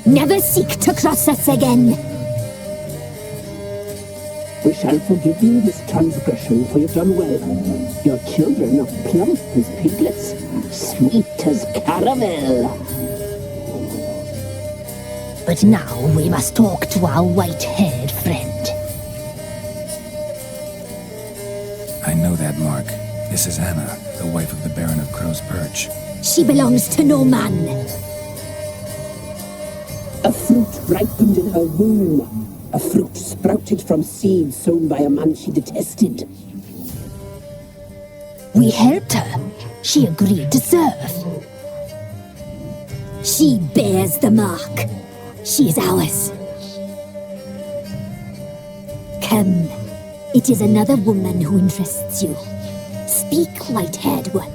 Never seek to cross us again. We shall forgive you this transgression, for you've done well. Your children are plump as piglets, sweet as caramel. But now we must talk to our white-haired friend. I know that mark. This is Anna, the wife of the Baron of Crow's Perch. She belongs to no man. A fruit ripened in her womb. A fruit sprouted from seeds sown by a man she detested. We helped her. She agreed to serve. She bears the mark. She is ours. Come. It is another woman who interests you. Speak, white-haired one.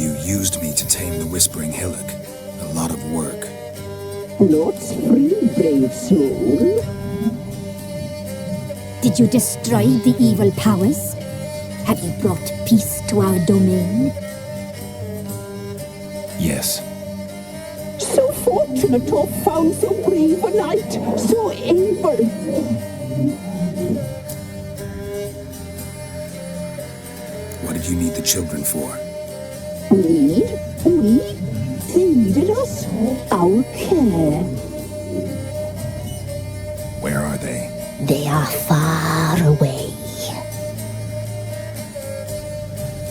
You used me to tame the Whispering Hillock. A lot of work. Lord's free, brave soul. Did you destroy the evil powers? Have you brought peace to our domain? Yes. So fortunate to have found so brave a knight, so able. What did you need the children for? We? They needed us. Our care. Where are they? They are far away.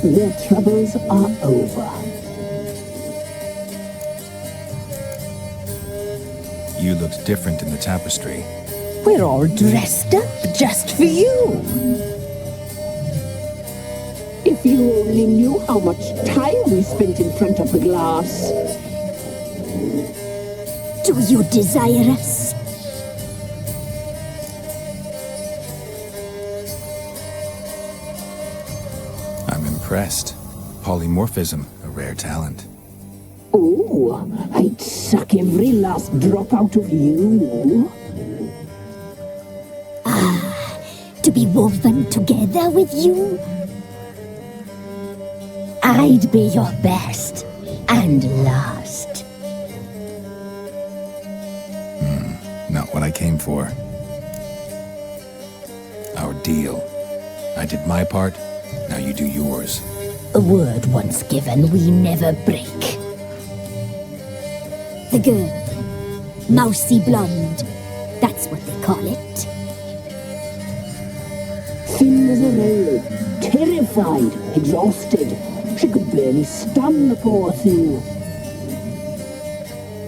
Their troubles are over. You looked different in the tapestry. We're all dressed up just for you. If you only knew how much time we spent in front of the glass. Do you desire us? I'm impressed. Polymorphism, a rare talent. Oh, I'd suck every last drop out of you. To be woven together with you? I'd be your best and last. Not what I came for. Our deal. I did my part, now you do yours. A word once given, we never break. The girl. Mousy blonde. That's what they call it. Thin as a rail, terrified, exhausted. She could barely stand, the poor thing.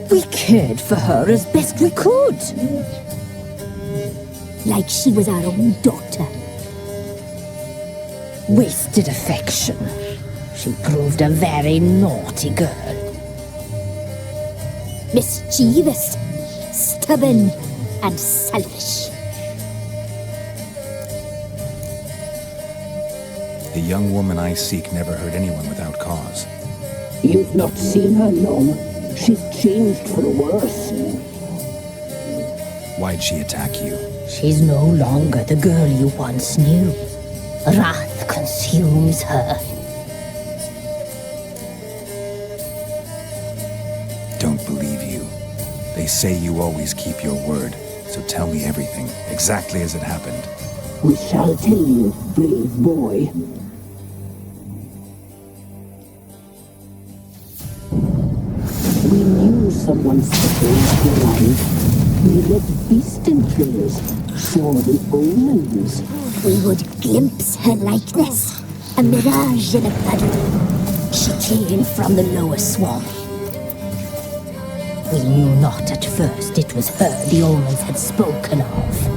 We cared for her as best we could. Like she was our own daughter. Wasted affection. She proved a very naughty girl. Mischievous, stubborn, and selfish. The young woman I seek never hurt anyone without cause. You've not seen her long. She's changed for the worse. Why'd she attack you? She's no longer the girl you once knew. Wrath consumes her. Don't believe you. They say you always keep your word, so tell me everything, exactly as it happened. We shall tell you, brave boy. We knew someone special was alive. We read beast entrails, saw the omens. We would glimpse her likeness, a mirage in a puddle. She came from the lower swamp. We knew not at first it was her the omens had spoken of.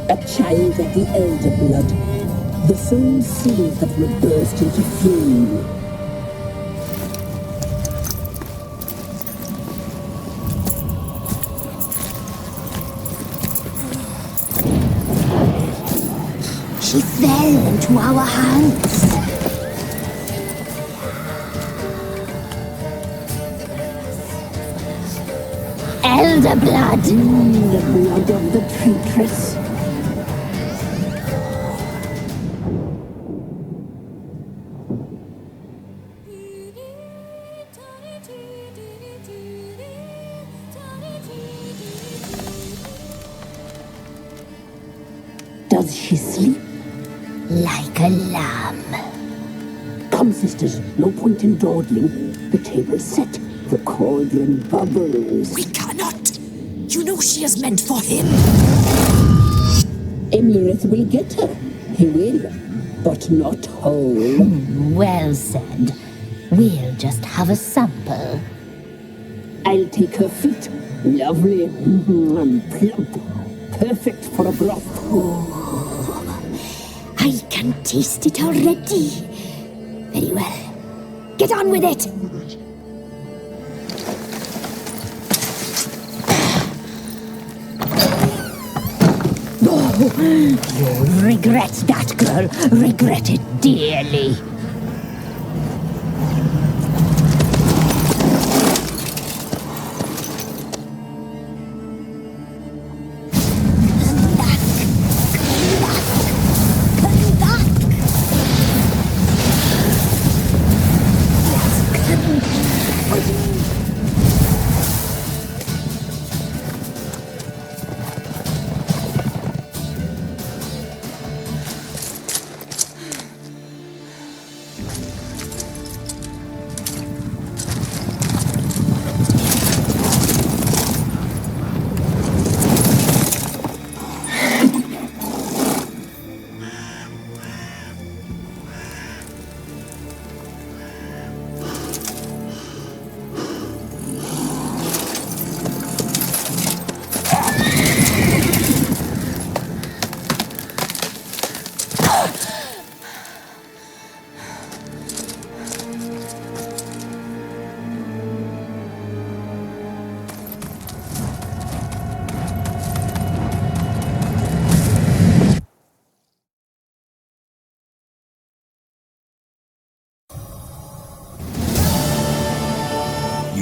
A child of the elder blood, the same seed that would burst into flame. She fell into our hands. Elder blood! The blood of the traitress. she sleep? Like a lamb. Come, sisters, no point in dawdling. The table's set, the cauldron bubbles. We cannot! You know she is meant for him! Emirith will get her. He will, but not whole. Well said. We'll just have a sample. I'll take her feet. Lovely and plump. Perfect for a broth. I can taste it already. Very well. Get on with it! You'll regret that, girl. Regret it dearly.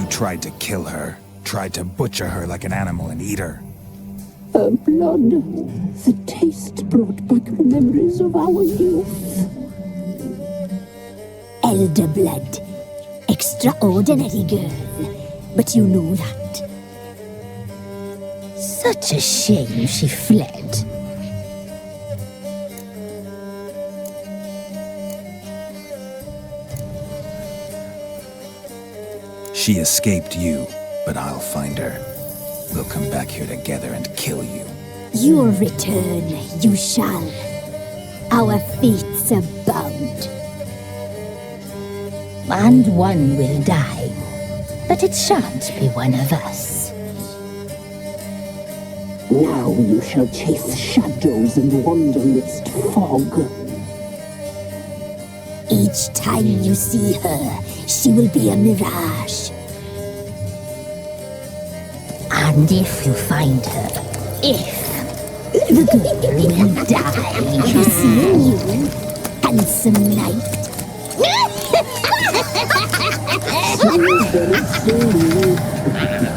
Tried to kill her. Tried to butcher her like an animal and eat her. Her blood. The taste brought back memories of our youth. Elder blood. Extraordinary girl. But you know that. Such a shame she fled. She escaped you, but I'll find her. We'll come back here together and kill you. You'll return, you shall. Our fates are bound. And one will die, but it shan't be one of us. Now you shall chase shadows and wander midst fog. Each time you see her, she will be a mirage. And if you find her, the girl will die. You see you, handsome knight. Very slowly.